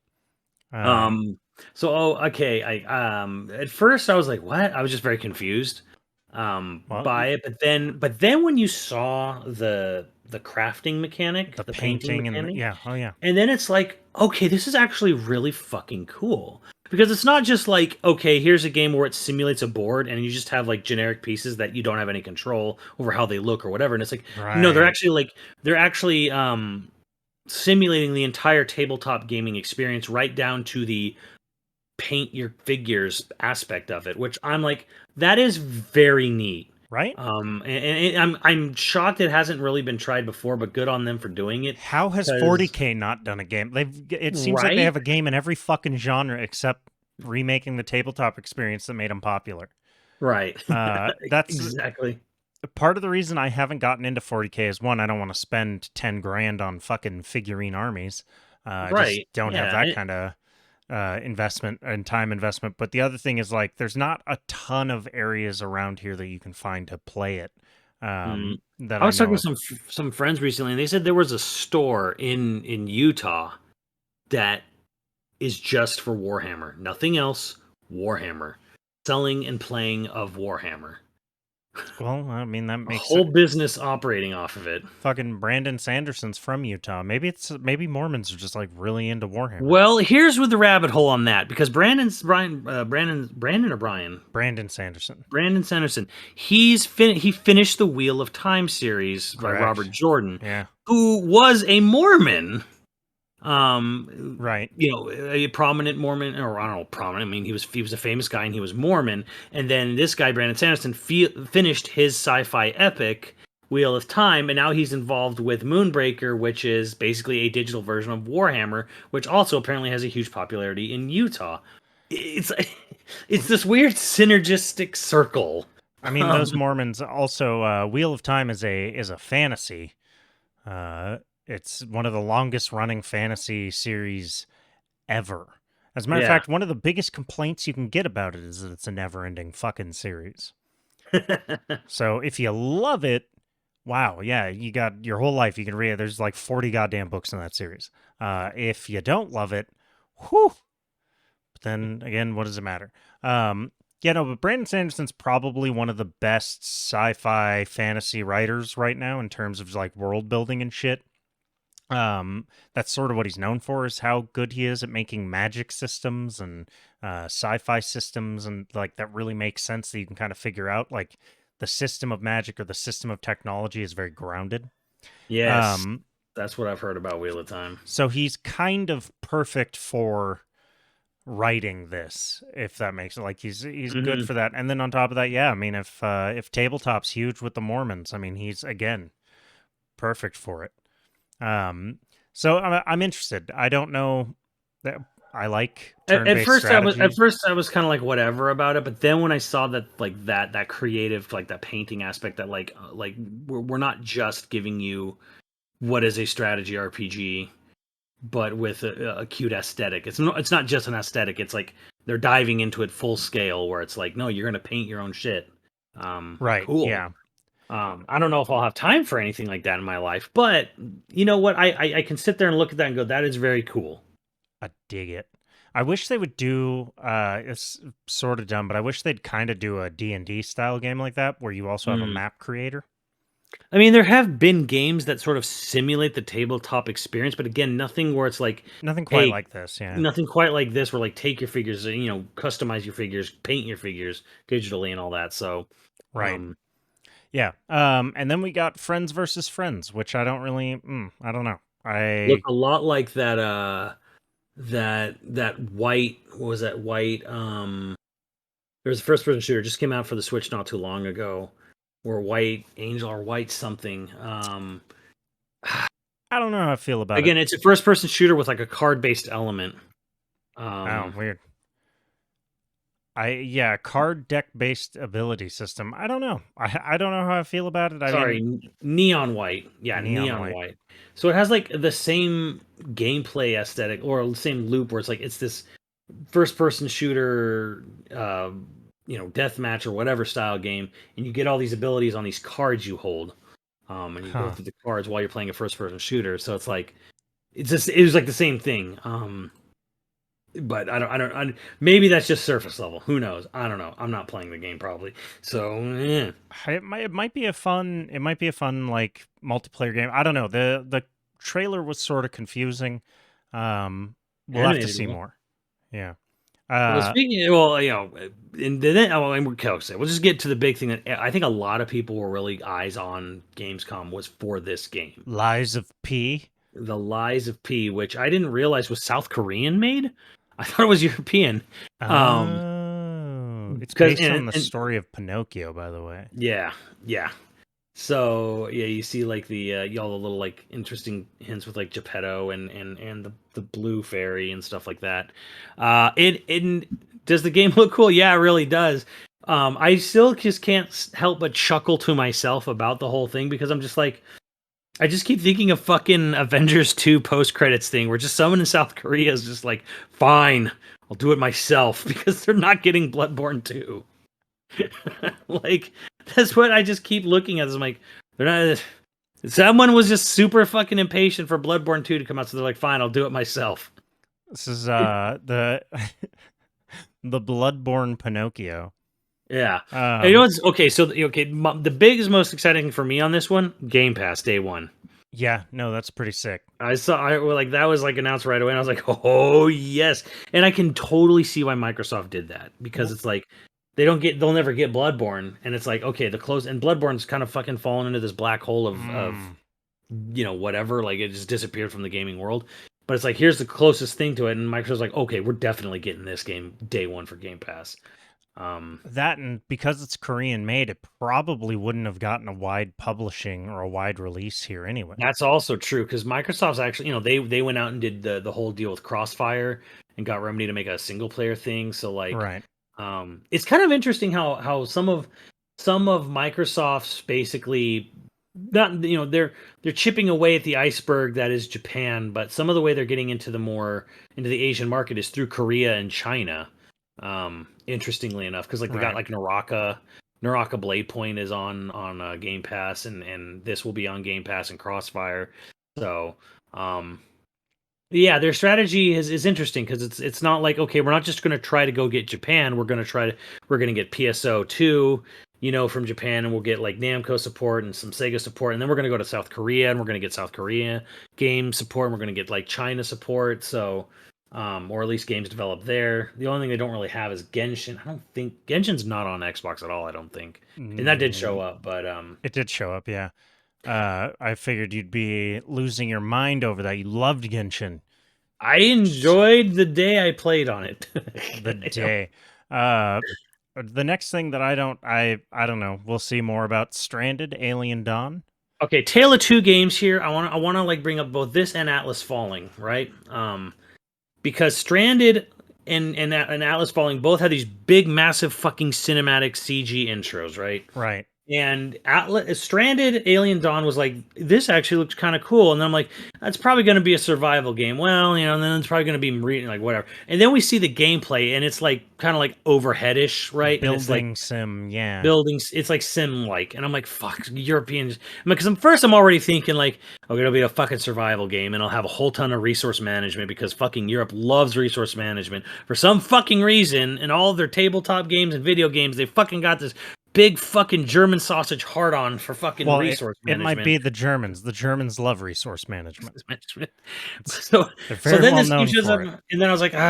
So okay, I at first I was like, what? I was just very confused
Well,
by it, but then when you saw the crafting mechanic,
the
the painting
painting and
mechanic,
yeah, oh yeah.
and then it's like, okay, this is actually really fucking cool. Because it's not just like, okay, here's a game where it simulates a board and you just have like generic pieces that you don't have any control over how they look or whatever. And it's like, no,
Right.
they're actually simulating the entire tabletop gaming experience right down to the paint your figures aspect of it, which I'm like, that is very neat.
Right?
And I'm shocked it hasn't really been tried before, but good on them for doing it.
How has
Because
40K not done a game? It seems like they
right,
have a game in every fucking genre except remaking the tabletop experience that made them popular.
right,
That's
exactly.
part of the reason I haven't gotten into 40K is one, I don't want to spend 10 grand on fucking figurine armies. I just
Right.
don't have
Yeah.
that kind of investment and time investment. But the other thing is like, there's not a ton of areas around here that you can find to play it.
Mm.
That
I
I
was talking
know
with
of.
some friends recently, and they said there was a store in Utah that is just for Warhammer, nothing else. Warhammer, selling and playing of Warhammer.
Well, I mean, that
A
makes
whole
it.
business operating off of it.
Fucking Brandon Sanderson's from Utah. Maybe Mormons are just like really into Warhammer.
Well, here's with the rabbit hole on that because Brandon or Brian,
Brandon Sanderson.
Brandon Sanderson, he finished the Wheel of Time series by Robert
Correct.
Jordan,
Yeah.
who was a Mormon.
Right.
A prominent Mormon, or I don't know, prominent. I mean, he was a famous guy and he was Mormon. And then this guy, Brandon Sanderson, finished his sci-fi epic Wheel of Time, and now he's involved with Moonbreaker, which is basically a digital version of Warhammer, which also apparently has a huge popularity in Utah. It's it's this weird synergistic circle.
I mean, those Mormons also Wheel of Time is a fantasy. Uh, it's one of the longest running fantasy series ever. As a matter of
Yeah.
fact, one of the biggest complaints you can get about it is that it's a never-ending fucking series. So if you love it, wow, yeah, you got your whole life you can read it. There's like 40 goddamn books in that series. If you don't love it, whew. But then again, what does it matter? Yeah, no, but Brandon Sanderson's probably one of the best sci-fi fantasy writers right now in terms of like world building and shit. That's sort of what he's known for, is how good he is at making magic systems and sci-fi systems, and like that really makes sense that you can kind of figure out. Like the system of magic or the system of technology is very grounded.
Yes,
Um,
that's what I've heard about Wheel of Time.
so he's kind of perfect for writing this, if that makes it, like he's good
Hmm.
for that. And then on top of that, yeah, I mean, if tabletop's huge with the Mormons, I mean, he's again perfect for it. So I'm interested. I don't know that I like
At
turn-based
first,
strategy.
I was kind of like whatever about it, but then when I saw that like that creative, like that painting aspect, that like we're not just giving you what is a strategy RPG, but with a cute aesthetic. It's not just an aesthetic. It's like they're diving into it full scale, where it's like, no, you're gonna paint your own shit.
Right.
Cool.
Yeah.
I don't know if I'll have time for anything like that in my life, but you know what? I can sit there and look at that and go, that is very cool.
I dig it. I wish they would do it's sort of dumb, but I wish they'd kind of do a D&D style game like that where you also have a
Mm.
map creator.
I mean, there have been games that sort of simulate the tabletop experience, but again, nothing where it's like,
Nothing quite
hey,
like this, yeah.
nothing quite like this, where like take your figures, customize your figures, paint your figures digitally and all that. So,
Right. Yeah. And then we got Friends versus Friends, which I don't really I don't know.
look
I
a lot like that white, what was that white? There was a first person shooter just came out for the Switch not too long ago, or White Angel or White something.
I don't know how I feel about it.
Again, it's a first person shooter with like a card based element.
Oh,
Um,
weird. Yeah, card deck based ability system. I don't know. I don't know how I feel about it. I
Sorry,
mean,
Neon White. Yeah,
neon
Neon
white.
White. So it has like the same gameplay aesthetic or the same loop where it's this first person shooter, deathmatch or whatever style game, and you get all these abilities on these cards you hold. and you go through the cards while you're playing a first-person shooter. So it's like it was like the same thing. But maybe that's just surface level. Who knows? I don't know. I'm not playing the game probably. So
it might be a fun like multiplayer game. I don't know. The trailer was sort of confusing. We'll have to see more. Yeah.
Well, and then we'll just get to the big thing that I think a lot of people were really eyes on Gamescom was for this game.
Lies of P.
The Lies of P, which I didn't realize was South Korean made. I thought it was European.
It's based on the story of Pinocchio, by the way.
Yeah. So yeah, you see like the all the little like interesting hints with like Geppetto and the blue fairy and stuff like that. Does the game look cool? Yeah, it really does. I still just can't help but chuckle to myself about the whole thing because I'm just like, I just keep thinking of fucking Avengers 2 post-credits thing where just someone in South Korea is just like, fine, I'll do it myself because they're not getting Bloodborne 2. Like, that's what I just keep looking at. I'm like, they're not... Someone was just super fucking impatient for Bloodborne 2 to come out, so they're like, fine, I'll do it myself.
This is the Bloodborne Pinocchio.
Yeah. You know what's okay? So the biggest, most exciting thing for me on this one, Game Pass day one.
Yeah, no, that's pretty sick.
I like that was like announced right away, and I was like, oh yes, and I can totally see why Microsoft did that because it's like they'll never get Bloodborne, and it's like okay, the close and Bloodborne's kind of fucking fallen into this black hole of whatever, like it just disappeared from the gaming world. But it's like here's the closest thing to it, and Microsoft's like, okay, we're definitely getting this game day one for Game Pass.
That and because it's Korean made, it probably wouldn't have gotten a wide publishing or a wide release here anyway.
That's also true because Microsoft's actually, they went out and did the whole deal with Crossfire and got Remedy to make a single player thing. So like,
right.
It's kind of interesting how some of Microsoft's basically not they're chipping away at the iceberg that is Japan, but some of the way they're getting into the Asian market is through Korea and China. Interestingly enough, because like they got like Naraka Blade Point is on Game Pass, and this will be on Game Pass and Crossfire. So, yeah, their strategy is interesting because it's not like okay, we're not just going to try to go get Japan. We're going to get PSO 2, from Japan, and we'll get like Namco support and some Sega support, and then we're going to go to South Korea and we're going to get South Korea game support, and we're going to get like China support. So. Or at least games developed there. The only thing they don't really have is Genshin. I don't think Genshin's not on Xbox at all. I don't think, and that did show up, but
it did show up. Yeah, I figured you'd be losing your mind over that. You loved Genshin.
I enjoyed the day I played on it.
The day. The next thing that I don't know. We'll see more about Stranded, Alien Dawn.
Okay, Tale of Two Games here. I want to like bring up both this and Atlas Falling, right? Because Stranded and Atlas Falling both had these big, massive fucking cinematic CG intros, right?
Right.
And Stranded Alien Dawn was like, this actually looks kind of cool. And then I'm like, that's probably going to be a survival game. Well, and then it's probably going to be like whatever. And then we see the gameplay, and it's like kind of like overheadish, right?
Building sim, yeah.
It's like sim-like. And I'm like, fuck, Europeans. Because I'm already thinking like, okay, it'll be a fucking survival game, and I'll have a whole ton of resource management because fucking Europe loves resource management for some fucking reason. In all of their tabletop games and video games, they fucking got this big fucking German sausage hard-on for fucking resource management.
It might be the Germans. The Germans love resource management.
So then this game shows up, and then I was like, and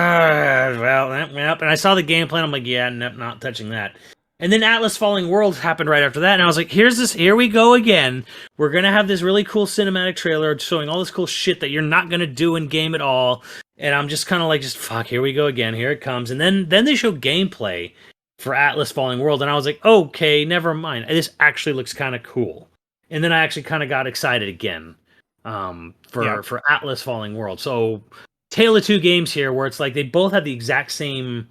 I saw the game plan. I'm like, yeah, not touching that. And then Atlas Falling Worlds happened right after that, and I was like, here we go again. We're gonna have this really cool cinematic trailer showing all this cool shit that you're not gonna do in game at all. And I'm just kind of like, fuck, here we go again. Here it comes. And then they show gameplay for Atlas Falling World, and I was like, okay, never mind. This actually looks kind of cool. And then I actually kind of got excited again for Atlas Falling World. So Tale of Two Games here, where it's like they both have the exact same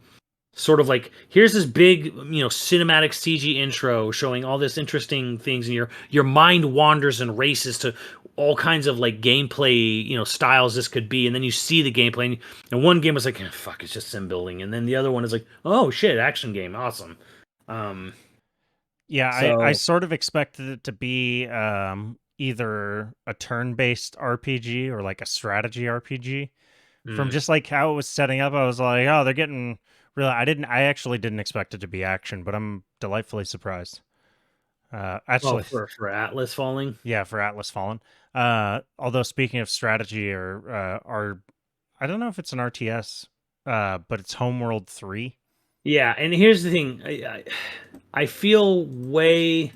sort of like, here's this big, cinematic CG intro showing all this interesting things, and your mind wanders and races to all kinds of like gameplay, styles this could be, and then you see the gameplay, and one game was like, fuck, it's just sim building, and then the other one is like, oh shit, action game, awesome.
Yeah, I
So
sort of expected it to be either a turn-based RPG or like a strategy RPG. From
mm,
just like how it was setting up, I was like, oh, they're getting really. I actually didn't expect it to be action, but I'm delightfully surprised.
oh,
Actually,
for Atlas Falling.
yeah, for Atlas Fallen. Although speaking of strategy or I don't know if it's an RTS, but it's Homeworld 3.
Yeah, and here's the thing. I feel way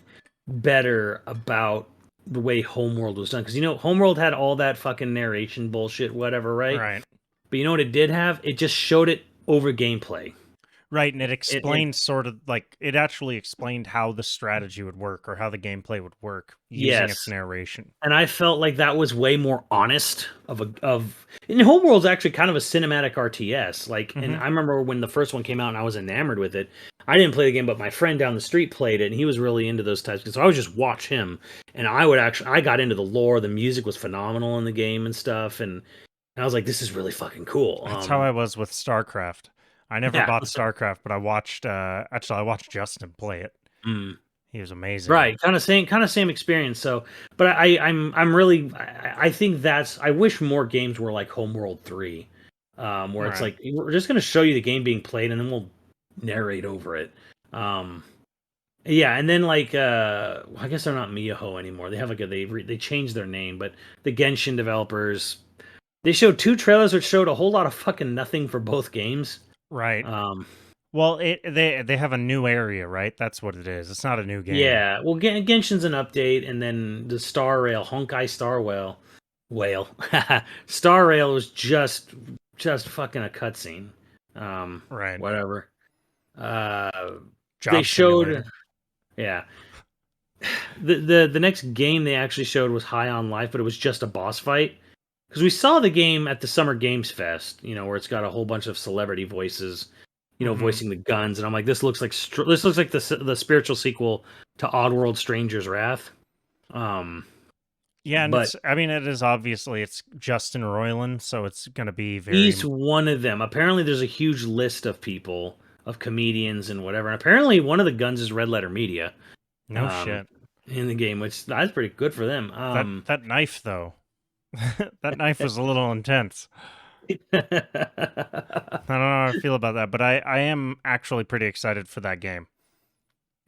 better about the way Homeworld was done because Homeworld had all that fucking narration bullshit, whatever, right?
Right.
But you know what it did have? It just showed it over gameplay.
Right, and it
It
explained sort of like it actually explained how the strategy would work or how the gameplay would work using its
yes,
narration.
and I felt like that was way more honest of. And Homeworld's actually kind of a cinematic RTS. Like, and
Hmm.
I remember when the first one came out, and I was enamored with it. I didn't play the game, but my friend down the street played it, and he was really into those types. So I would just watch him, and I got into the lore. The music was phenomenal in the game and stuff, and I was like, this is really fucking cool.
That's how I was with StarCraft. I never
Yeah,
bought StarCraft, but I watched actually I watched Justin play it.
mm,
He was amazing.
right, kind of same experience. So, but I'm really, I think I wish more games were like Homeworld 3, where it's
Right.
like we're just going to show you the game being played, and then we'll narrate over it. Um, Yeah, and then like I guess they're not Miyaho anymore. They have like they changed their name, but the Genshin developers, they showed two trailers that showed a whole lot of fucking nothing for both games.
Right.
Um
Well, they have a new area, right? That's what it is. It's not a new game.
yeah, well Genshin's an update, and then the Star Rail, Honkai Star Whale. Star Rail was just fucking a cutscene.
Right.
Whatever. Uh they
Job
showed
simulator.
yeah. The next game they actually showed was High on Life, but it was just a boss fight. Because we saw the game at the Summer Games Fest, where it's got a whole bunch of celebrity voices,
Hmm.
voicing the guns, and I'm like, this looks like the spiritual sequel to Oddworld: Stranger's Wrath. Um,
Yeah, and
but
I mean it is obviously it's Justin Roiland, so it's going to be very
he's one of them. Apparently, there's a huge list of people, of comedians and whatever. And apparently, one of the guns is Red Letter Media,
no
um,
shit.
in the game, which that's pretty good for them.
That knife though. That knife was a little intense. I don't know how I feel about that, but I am actually pretty excited for that game.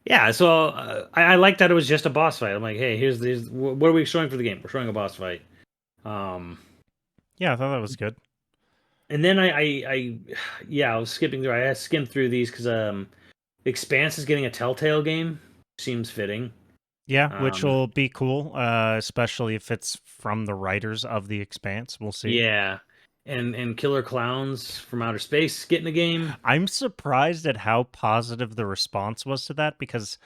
Yeah, so I like that it was just a boss fight. I'm like, hey, what are we showing for the game? We're showing a boss fight. Um,
Yeah, I thought that was good.
and then yeah, I was skipping through. I skimmed through these because Expanse is getting a Telltale game. Seems fitting.
Yeah, which
Um,
will be cool, especially if it's from the writers of The Expanse. We'll see.
yeah, and Killer Clowns from Outer Space getting a game.
I'm surprised at how positive the response was to that because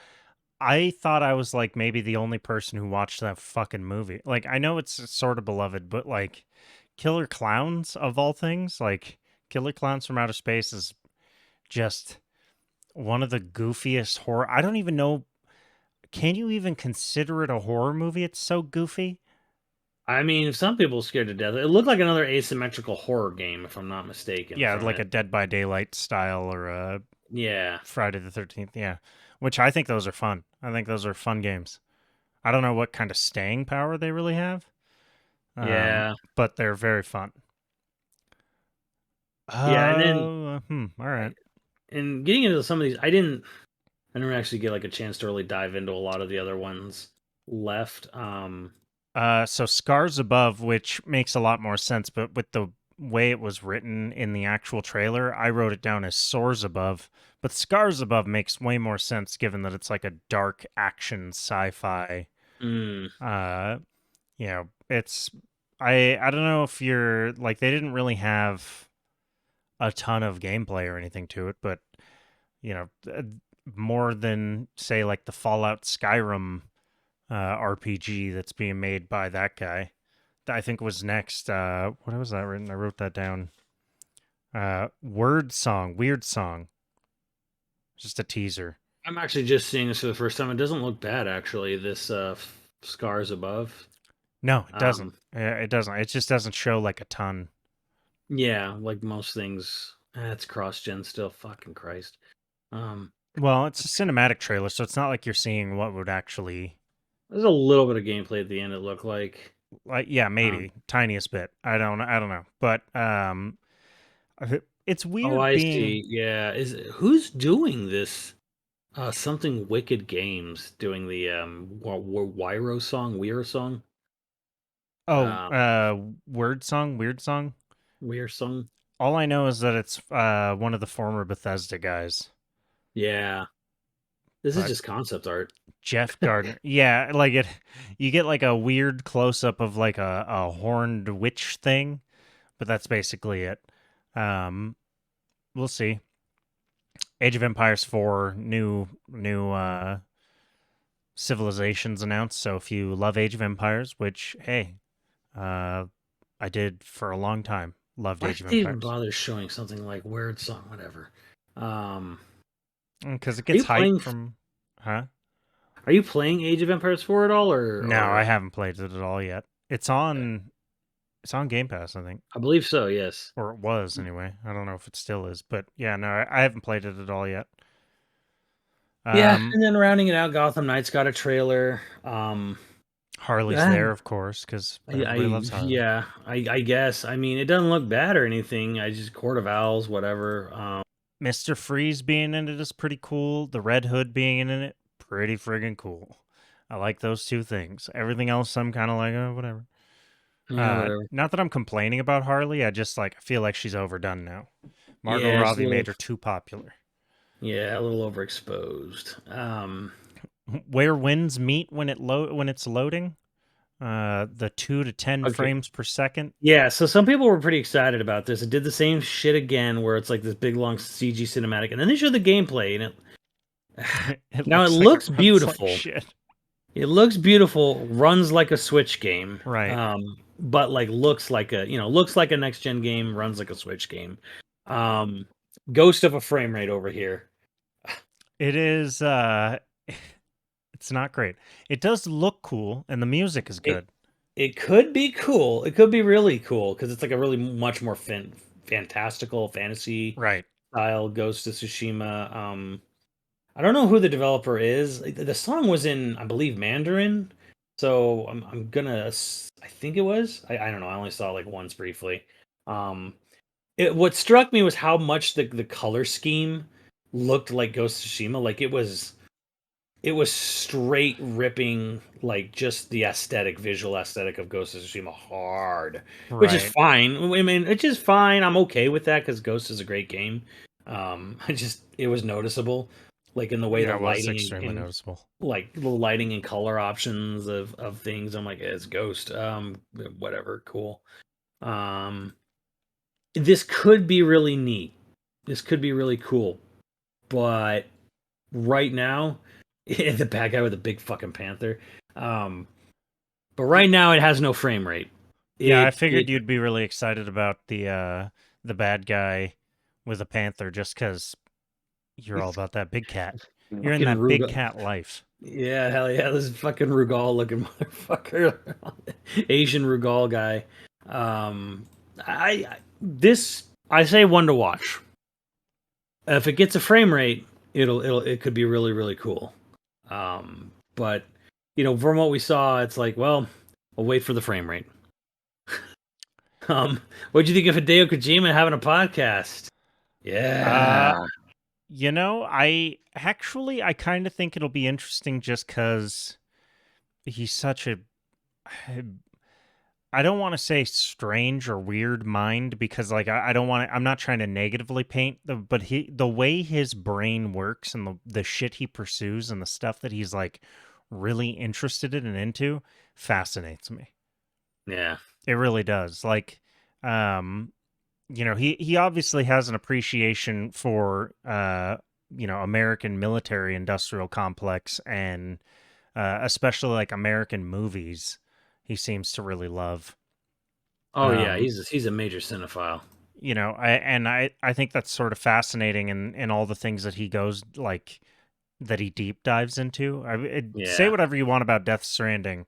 I thought I was like maybe the only person who watched that fucking movie. Like, I know it's sort of beloved, but like Killer Clowns of all things, like Killer Clowns from Outer Space is just one of the goofiest horror. I don't even know. Can you even consider it a horror movie? It's so goofy.
I mean, some people scared to death. It looked like another asymmetrical horror game, if I'm not mistaken.
Yeah,
From
like
it,
a Dead by Daylight style or a
yeah,
Friday the 13th. Yeah, which I think those are fun. I think those are fun games. I don't know what kind of staying power they really have,
yeah,
but they're very fun.
yeah. And then
All right.
and getting into some of these, I didn't actually get like a chance to really dive into a lot of the other ones left.
So Scars Above, which makes a lot more sense, but with the way it was written in the actual trailer, I wrote it down as Soars Above. But Scars Above makes way more sense given that it's like a dark action sci-fi.
mm,
Uh, it's I don't know if you're like they didn't really have a ton of gameplay or anything to it, but you know, uh, more than say like the Fallout Skyrim RPG that's being made by that guy. I think was next. What was that written? I wrote that down. Word Song, Weird Song. Just a teaser.
I'm actually just seeing this for the first time. It doesn't look bad, actually. This Scars Above.
No, it doesn't.
Um,
It doesn't. It just doesn't show like a ton.
yeah, like most things. It's cross gen still. Fucking Christ.
Well, it's a cinematic trailer, so it's not like you're seeing what would actually
There's a little bit of gameplay at the end. It looked like.
like. Yeah,
Um,
maybe tiniest bit. I don't know, but it's
oh,
weird
I
being.
see. Yeah, is who's doing this? Something Wicked Games doing the Wyro song, Weir song,
Oh,
um,
word song, weird song.
Weir song.
All I know is that it's one of the former Bethesda guys,
Yeah, this is
but
just concept art.
Jeff Gardner. Yeah, like it. You get like a weird close up of like a horned witch thing, but that's basically it. Um, we'll see. Age of Empires 4 new civilizations announced. So if you love Age of Empires, which hey, uh, I did for a long time, loved
Why
Age
did
of
they even
Empires
bother showing something like Weird Song, whatever? Um,
because it
are
gets
you
hype
playing?
from, huh?
Are you playing Age of Empires 4 at all,
No, I
or
haven't played it at all yet. It's on Game Pass, I think.
I believe so. Yes.
Or it was anyway. I don't know if it still is, but yeah, no, I haven't played it at all yet.
Yeah,
Um,
and then rounding it out, Gotham Knights got a trailer.
Harley's
Yeah,
there, of course, because everybody loves Harley.
yeah, I guess. I mean, it doesn't look bad or anything. I just Court of Owls, whatever.
Mr. Freeze being in it is pretty cool. The Red Hood being in it, pretty friggin' cool. I like those two things. Everything else, I'm kind of like, oh, whatever.
Yeah, whatever.
Not that I'm complaining about Harley. I just like I feel like she's overdone now. Margot
Yeah, it's a
Robbie
little
made her too popular.
yeah, a little overexposed.
Where winds meet when when it's loading, the 2 to 10
Okay.
frames per second.
Yeah, so some people were pretty excited about this. It did the same shit again, where it's like this big long CG cinematic, and then they showed the gameplay, and
It
now it
looks like it
looks
runs like
beautiful.
shit.
It looks beautiful, runs like a Switch game,
Right.
but like looks like a looks like a next gen game, runs like a Switch game. Um, Ghost of a frame rate over here.
It is it's not great. It does look cool and the music is
It
good.
it could be cool. It could be really cool because it's like a really much more fantastical fantasy
Right.
style Ghost of Tsushima. I don't know who the developer is. The song was in, I believe, Mandarin. So I think it was. I don't know. I only saw it like once briefly. Um, what struck me was how much the color scheme looked like Ghost of Tsushima. Like it was straight ripping like just the visual aesthetic of Ghost of Tsushima hard, which is
Right.
fine. I mean, it's just fine. I'm okay with that because Ghost is a great game. It was noticeable, like in the way the
Yeah, it was
lighting
extremely
and
noticeable.
like the lighting and color options of things. I'm like, it's Ghost. Whatever, cool. Um, this could be really neat. This could be really cool, but right now, the bad guy with the big fucking panther. Um, but right now, it has no frame rate.
Yeah, I
It
figured you'd be really excited about the bad guy with a panther just cuz you're all about that big cat. You're in
fucking
that big
Rugal.
cat life.
Yeah, hell yeah, this fucking Rugal looking motherfucker, Asian Rugal guy. I say one to watch. If it gets a frame rate, it could be really really cool. But from what we saw, it's like, well, we'll wait for the frame rate. Um, what'd you think of Hideo Kojima having a podcast?
Uh
Yeah.
I kind of think it'll be interesting just cuz he's such a I don't want to say strange or weird mind because like I don't want to I'm not trying to negatively paint but the way his brain works and the shit he pursues and the stuff that he's like really interested in and into fascinates me.
Yeah.
It really does. Like um he obviously has an appreciation for American military industrial complex and especially like American movies. He seems to really love.
Oh yeah,
Um,
he's a major cinephile.
I think that's sort of fascinating in all the things that he goes like that he deep dives into. Say
Yeah.
whatever you want about Death Stranding.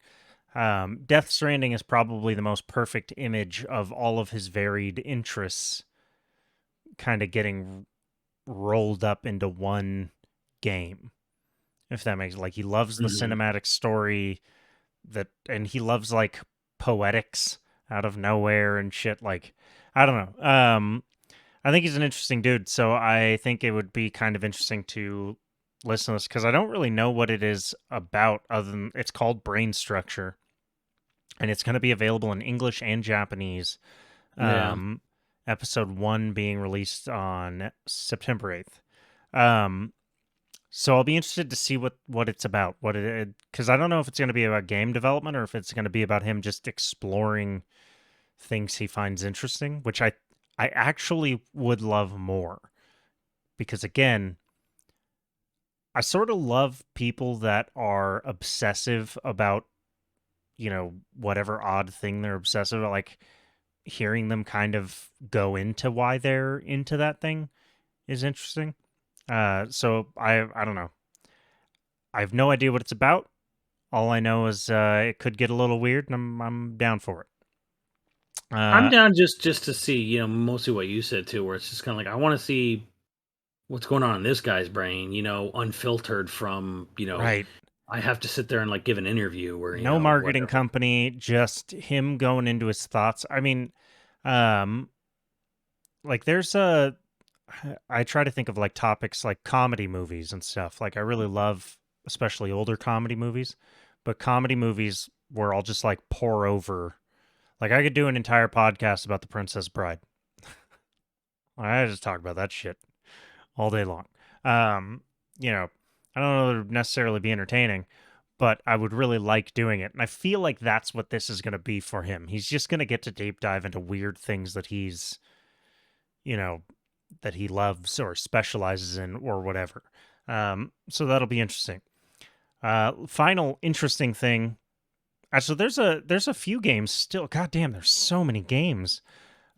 Death Stranding is probably the most perfect image of all of his varied interests kind of getting rolled up into one game. If that makes, like, he loves the cinematic story and he loves like poetics out of nowhere and shit. Like, I don't know. I think he's an interesting dude, so I think it would be kind of interesting to listen to this because I don't really know what it is about other than it's called Brain Structure, and it's going to be available in English and Japanese.
Yeah.
Episode 1 being released on September 8th. So I'll be interested to see what it's about. Because I don't know if it's going to be about game development or if it's going to be about him just exploring things he finds interesting, which I actually would love more. Because again, I sort of love people that are obsessive about, whatever odd thing they're obsessive about, like hearing them kind of go into why they're into that thing is interesting. So I don't know. I have no idea what it's about. All I know is it could get a little weird, and I'm down for it.
I'm down just to see, mostly what you said too, where it's just kind of like I want to see what's going on in this guy's brain, unfiltered from,
Right.
I have to sit there and like give an interview or
No marketing
whatever.
company, just him going into his thoughts. I mean, like I try to think of like topics like comedy movies and stuff. Like I really love especially older comedy movies, but comedy movies where I'll just like pour over. Like I could do an entire podcast about The Princess Bride. I just talk about that shit all day long. You know, I don't know that it would necessarily be entertaining, but I would really like doing it. And I feel like that's what this is going to be for him. He's just going to get to deep dive into weird things that he's, that he loves or specializes in or whatever. So that'll be interesting. Final interesting thing. So there's a few games still. God damn, there's so many games.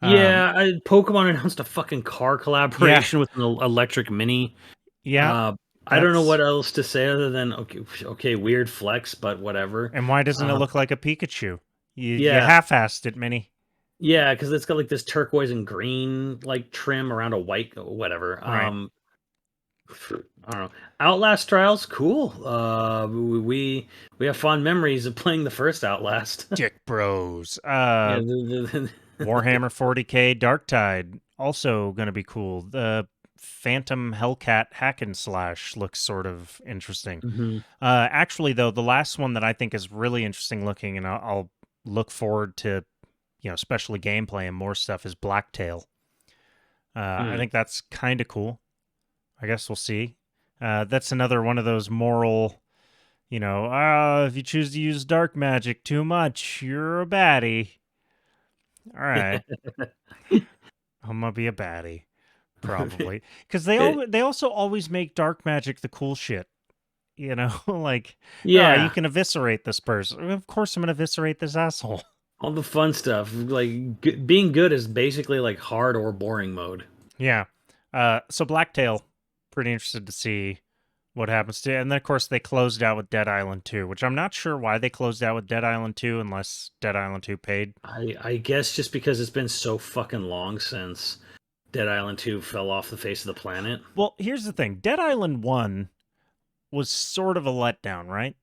Yeah, Pokemon announced a fucking car collaboration with an electric mini.
Yeah,
I don't know
that's.
what else to say other than okay, weird flex, but whatever.
And why doesn't it look like a Pikachu? You
Yeah,
half-assed it, Mini.
yeah, because it's got like this turquoise and green like trim around a white whatever.
Right.
I don't know. Outlast Trials, cool. We have fond memories of playing the first Outlast.
Dick Bros.
Yeah,
Warhammer 40K Darktide, also going to be cool. The Phantom Hellcat hack and slash looks sort of interesting.
Mhm.
Actually, though, the last one that I think is really interesting looking, and I'll look forward to, especially gameplay and more stuff, is Blacktail. I think that's kind of cool. I guess we'll see. That's another one of those moral, if you choose to use dark magic too much, you're a baddie. All right. I'm gonna be a baddie, probably, because they also always make dark magic the cool shit. Like,
Yeah,
you can eviscerate this person. Of course, I'm gonna eviscerate this asshole.
all the fun stuff. Like being good is basically like hard or boring mode.
Yeah. So Blacktail, pretty interested to see what happens to it. And then, of course, they closed out with Dead Island 2, which I'm not sure why they closed out with Dead Island 2 unless Dead Island 2 paid.
I guess just because it's been so fucking long since Dead Island 2 fell off the face of the planet.
Well, here's the thing. Dead Island 1 was sort of a letdown, right?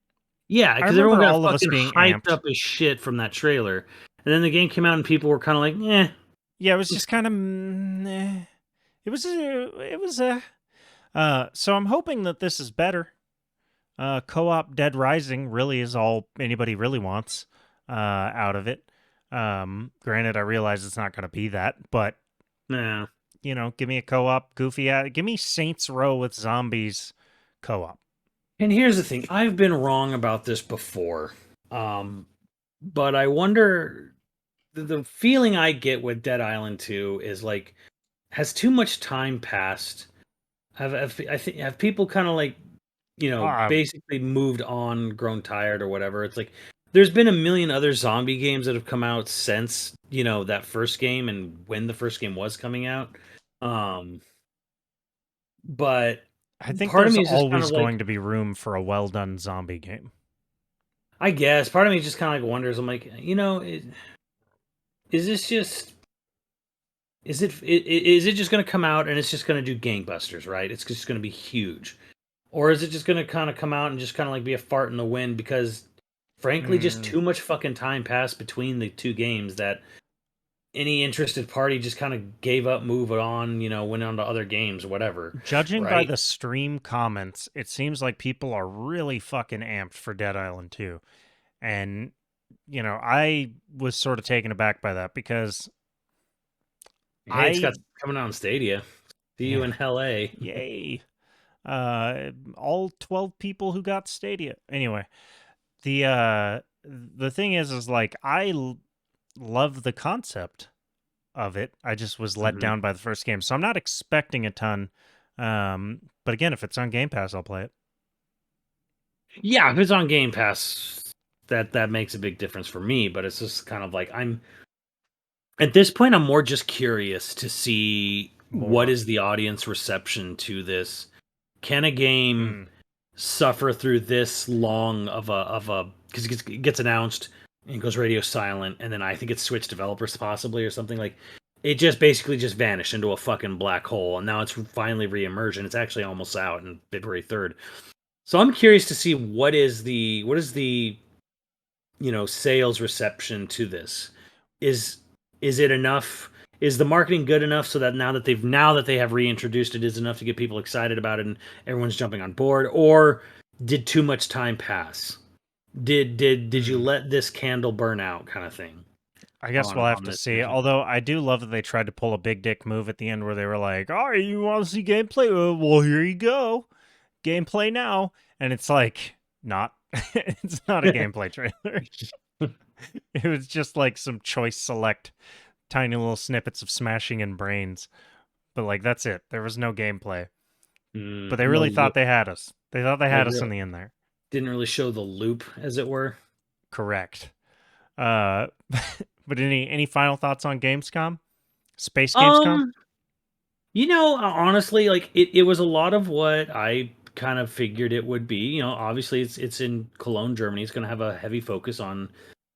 Yeah, because everyone got
all of us
fucking
being
hyped
amped.
up as shit from that trailer. And then the game came out and people were kind of like, eh.
Yeah, it was just kind of... It was so I'm hoping that this is better. Co-op Dead Rising really is all anybody really wants out of it. Granted, I realize it's not going to be that, but
Nah.
Give me a co-op goofy. Give me Saints Row with zombies co-op.
And here's the thing: I've been wrong about this before, but I wonder. The feeling I get with Dead Island 2 is like, has too much time passed? Have people kind of like, basically moved on, grown tired or whatever? It's like there's been a million other zombie games that have come out since that first game and when the first game was coming out. But
I think
part of
there's
me is just kind
always
of like,
going to be room for a well-done zombie game.
I guess part of me just kind of like wonders. I'm like, is this just? Is it just going to come out and it's just going to do gangbusters, right? It's just going to be huge. or is it just going to kind of come out and just kind of like be a fart in the wind? Because frankly, just too much fucking time passed between the two games that any interested party just kind of gave up, moved on, went on to other games, whatever.
Judging by
right?
the stream comments, it seems like people are really fucking amped for Dead Island 2. And, I was sort of taken aback by that because
Hey, it's got coming out on Stadia. See you in LA.
Yay. All 12 people who got Stadia. Anyway, the thing is like love the concept of it. I just was let down by the first game, so I'm not expecting a ton. But again, if it's on Game Pass, I'll play it.
Yeah, if it's on Game Pass, that makes a big difference for me. But it's just kind of like at this point, I'm more just curious to see what is the audience reception to this. Can a game suffer through this long of a because it gets announced and goes radio silent, and then I think it's switched developers possibly or something like. It just basically just vanished into a fucking black hole, and now it's finally reemerged, and it's actually almost out on February 3rd. So I'm curious to see what is the sales reception to this. Is it enough? Is the marketing good enough so that now that they have reintroduced it is enough to get people excited about it and everyone's jumping on board, or did too much time pass? Did you let this candle burn out, kind of thing?
I guess we'll have to see. Although I do love that they tried to pull a big dick move at the end where they were like, "Oh, you want to see gameplay? Well, here you go, gameplay now." And it's like, not. It's not a gameplay trailer. It was just like some choice select, tiny little snippets of smashing and brains. But like that's it. There was no gameplay. But they really thought they had us. They thought they had us in the end there.
Didn't really show the loop, as it were.
Correct. But any final thoughts on Gamescom? Space Gamescom?
Honestly, like it was a lot of what I kind of figured it would be. Obviously it's in Cologne, Germany. It's going to have a heavy focus on,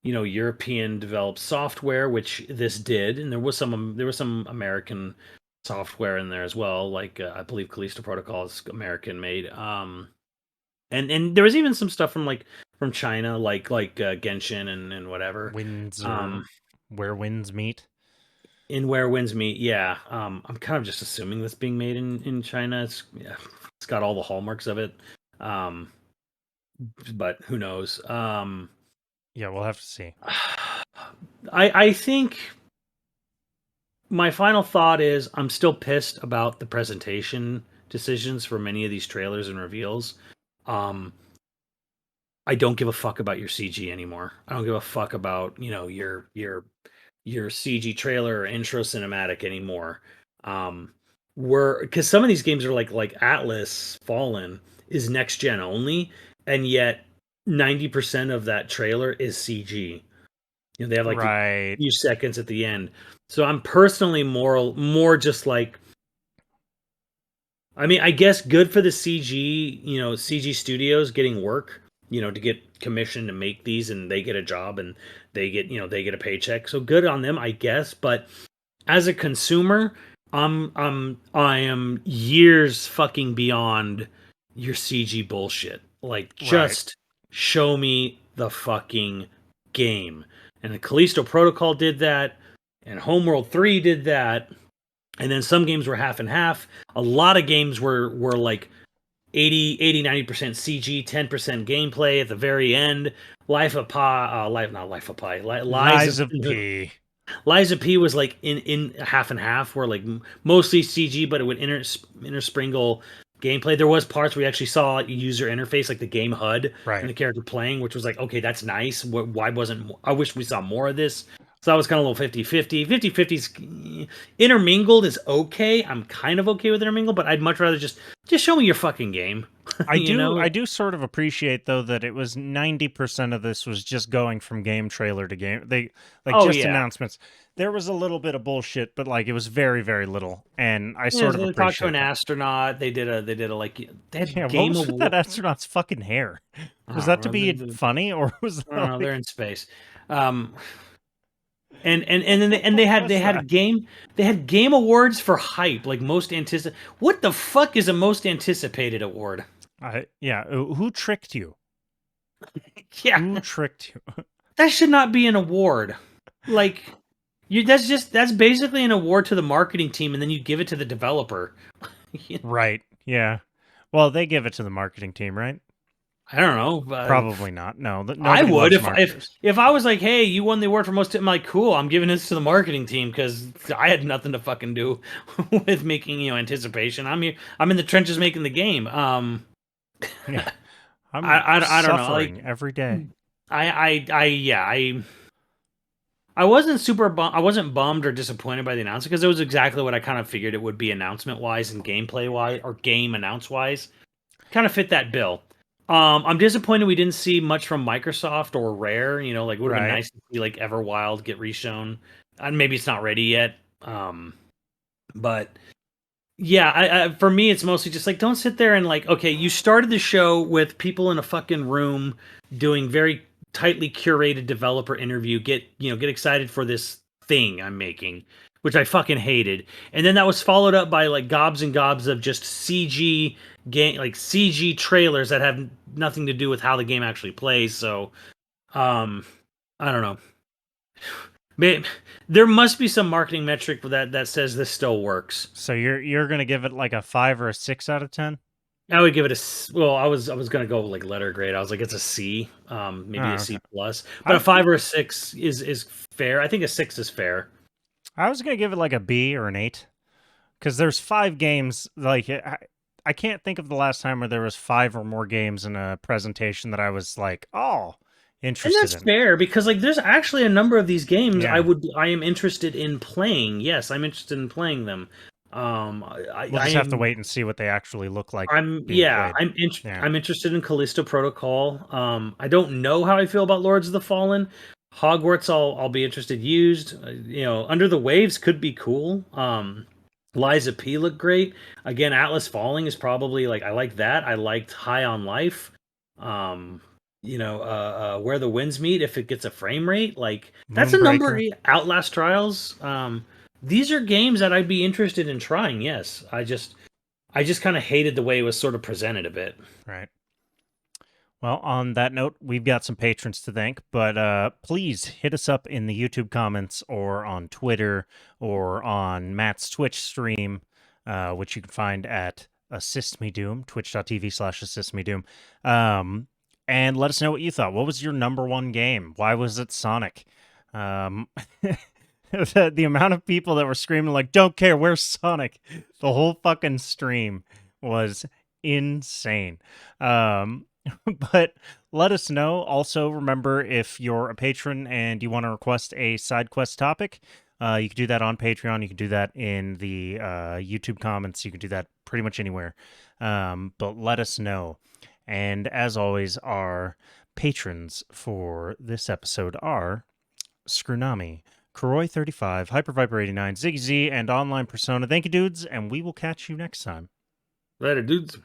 European developed software, which this did, and there was some American software in there as well. Like I believe Callisto Protocol is American made. And there was even some stuff from China, like Genshin and whatever.
Where Winds Meet.
In Where Winds Meet, yeah. I'm kind of just assuming that's being made in China. It's got all the hallmarks of it. But who knows?
Yeah, we'll have to see.
I think my final thought is I'm still pissed about the presentation decisions for many of these trailers and reveals. I don't give a fuck about your CG anymore. I don't give a fuck about, your CG trailer or intro cinematic anymore. Because some of these games are like Atlas Fallen is next gen only, and yet 90% of that trailer is CG. They have a few seconds at the end. So I'm personally more just like, I mean, I guess good for the CG, CG studios getting work, to get commissioned to make these, and they get a job and they get a paycheck. So good on them, I guess. But as a consumer, I am years fucking beyond your CG bullshit. Like, just show me the fucking game. And the Callisto Protocol did that, and Homeworld 3 did that. And then some games were half and half. A lot of games were like 90% CG, 10% gameplay at the very end. Lies of P. Lies of P was like in half and half, where like mostly CG, but it would intersprinkle gameplay. There was parts where we actually saw user interface, like the game HUD and the character playing, which was like, okay, that's nice. Why wasn't I wish we saw more of this. So that was kind of a little 50-50. 50-50's intermingled is okay. I'm kind of okay with intermingled, but I'd much rather just show me your fucking game.
I do sort of appreciate though that it was 90% of this was just going from game trailer to game. Announcements. There was a little bit of bullshit, but like it was very, very little, and I sort of appreciate. They talked to
an astronaut. They did a
what was with that astronaut's fucking hair? Was that to be funny, or was that?
No, they're in space. And they had game awards for hype, like most anticipated. What the fuck is a most anticipated award?
Who tricked you?
Yeah,
Who tricked you?
that should not be an award. Like, that's basically an award to the marketing team, and then you give it to the developer.
Right. Yeah. Well, they give it to the marketing team, right?
I don't know.
Probably not. No,
I
nobody
would
loves
if
marketers.
if I was like, hey, you won the award for most. I'm like, cool. I'm giving this to the marketing team because I had nothing to fucking do with making anticipation. I'm here. I'm in the trenches making the game.
Yeah. I'm
I don't know.
suffering
Like
every day.
I wasn't I wasn't bummed or disappointed by the announcement because it was exactly what I kind of figured it would be announcement wise and gameplay wise or game announce wise. Kind of fit that bill. I'm disappointed we didn't see much from Microsoft or Rare. Like it would have been
Right.
nice to see like Everwild get reshown. And maybe it's not ready yet. But yeah, for me, it's mostly just like don't sit there and like, okay, you started the show with people in a fucking room doing very tightly curated developer interview. Get excited for this thing I'm making, which I fucking hated. And then that was followed up by like gobs and gobs of just CG game, like CG trailers that have nothing to do with how the game actually plays. So, I don't know. There must be some marketing metric that says this still works.
So you're gonna give it like a 5 or a 6 out of 10?
I would give it well. I was gonna go like letter grade. I was like, it's a C, maybe
Oh,
a
okay.
C plus, but a 5 or a 6 is fair. I think a 6 is fair.
I was gonna give it like a B or an 8 because there's 5 games. Like I can't think of the last time where there was 5 or more games in a presentation that I was like, oh,
And
interested
that's
in.
fair because like there's actually a number of these games
Yeah,
I am interested in playing. Yes, I'm interested in playing them.
we'll
I
just have to
am
wait and see what they actually look like
I'm
being
yeah
played. Yeah,
I'm interested in Callisto Protocol. I don't know how I feel about Lords of the Fallen. Hogwarts, I'll be interested. Used, Under the Waves could be cool. Lies of P look great. Again, Atlas Falling is probably like I like that. I liked High on Life. Um, Where the Winds Meet, if it gets a frame rate, like that's a number.
Moonbreaker.
Outlast Trials. These are games that I'd be interested in trying. Yes, I just kind of hated the way it was sort of presented a bit.
Right. Well, on that note, we've got some patrons to thank, but please hit us up in the YouTube comments or on Twitter or on Matt's Twitch stream, which you can find at Assist Me Doom, twitch.tv/AssistMeDoom. And let us know what you thought. What was your number one game? Why was it Sonic? Um, the amount of people that were screaming like, don't care, where's Sonic? The whole fucking stream was insane. But let us know. Also, remember, if you're a patron and you want to request a side quest topic, you can do that on Patreon. You can do that in the YouTube comments. You can do that pretty much anywhere. But let us know. And as always, our patrons for this episode are Scrunami, Kuroi35, HyperViper89, Ziggy Z, and Online Persona. Thank you, dudes, and we will catch you next time.
Later, dudes.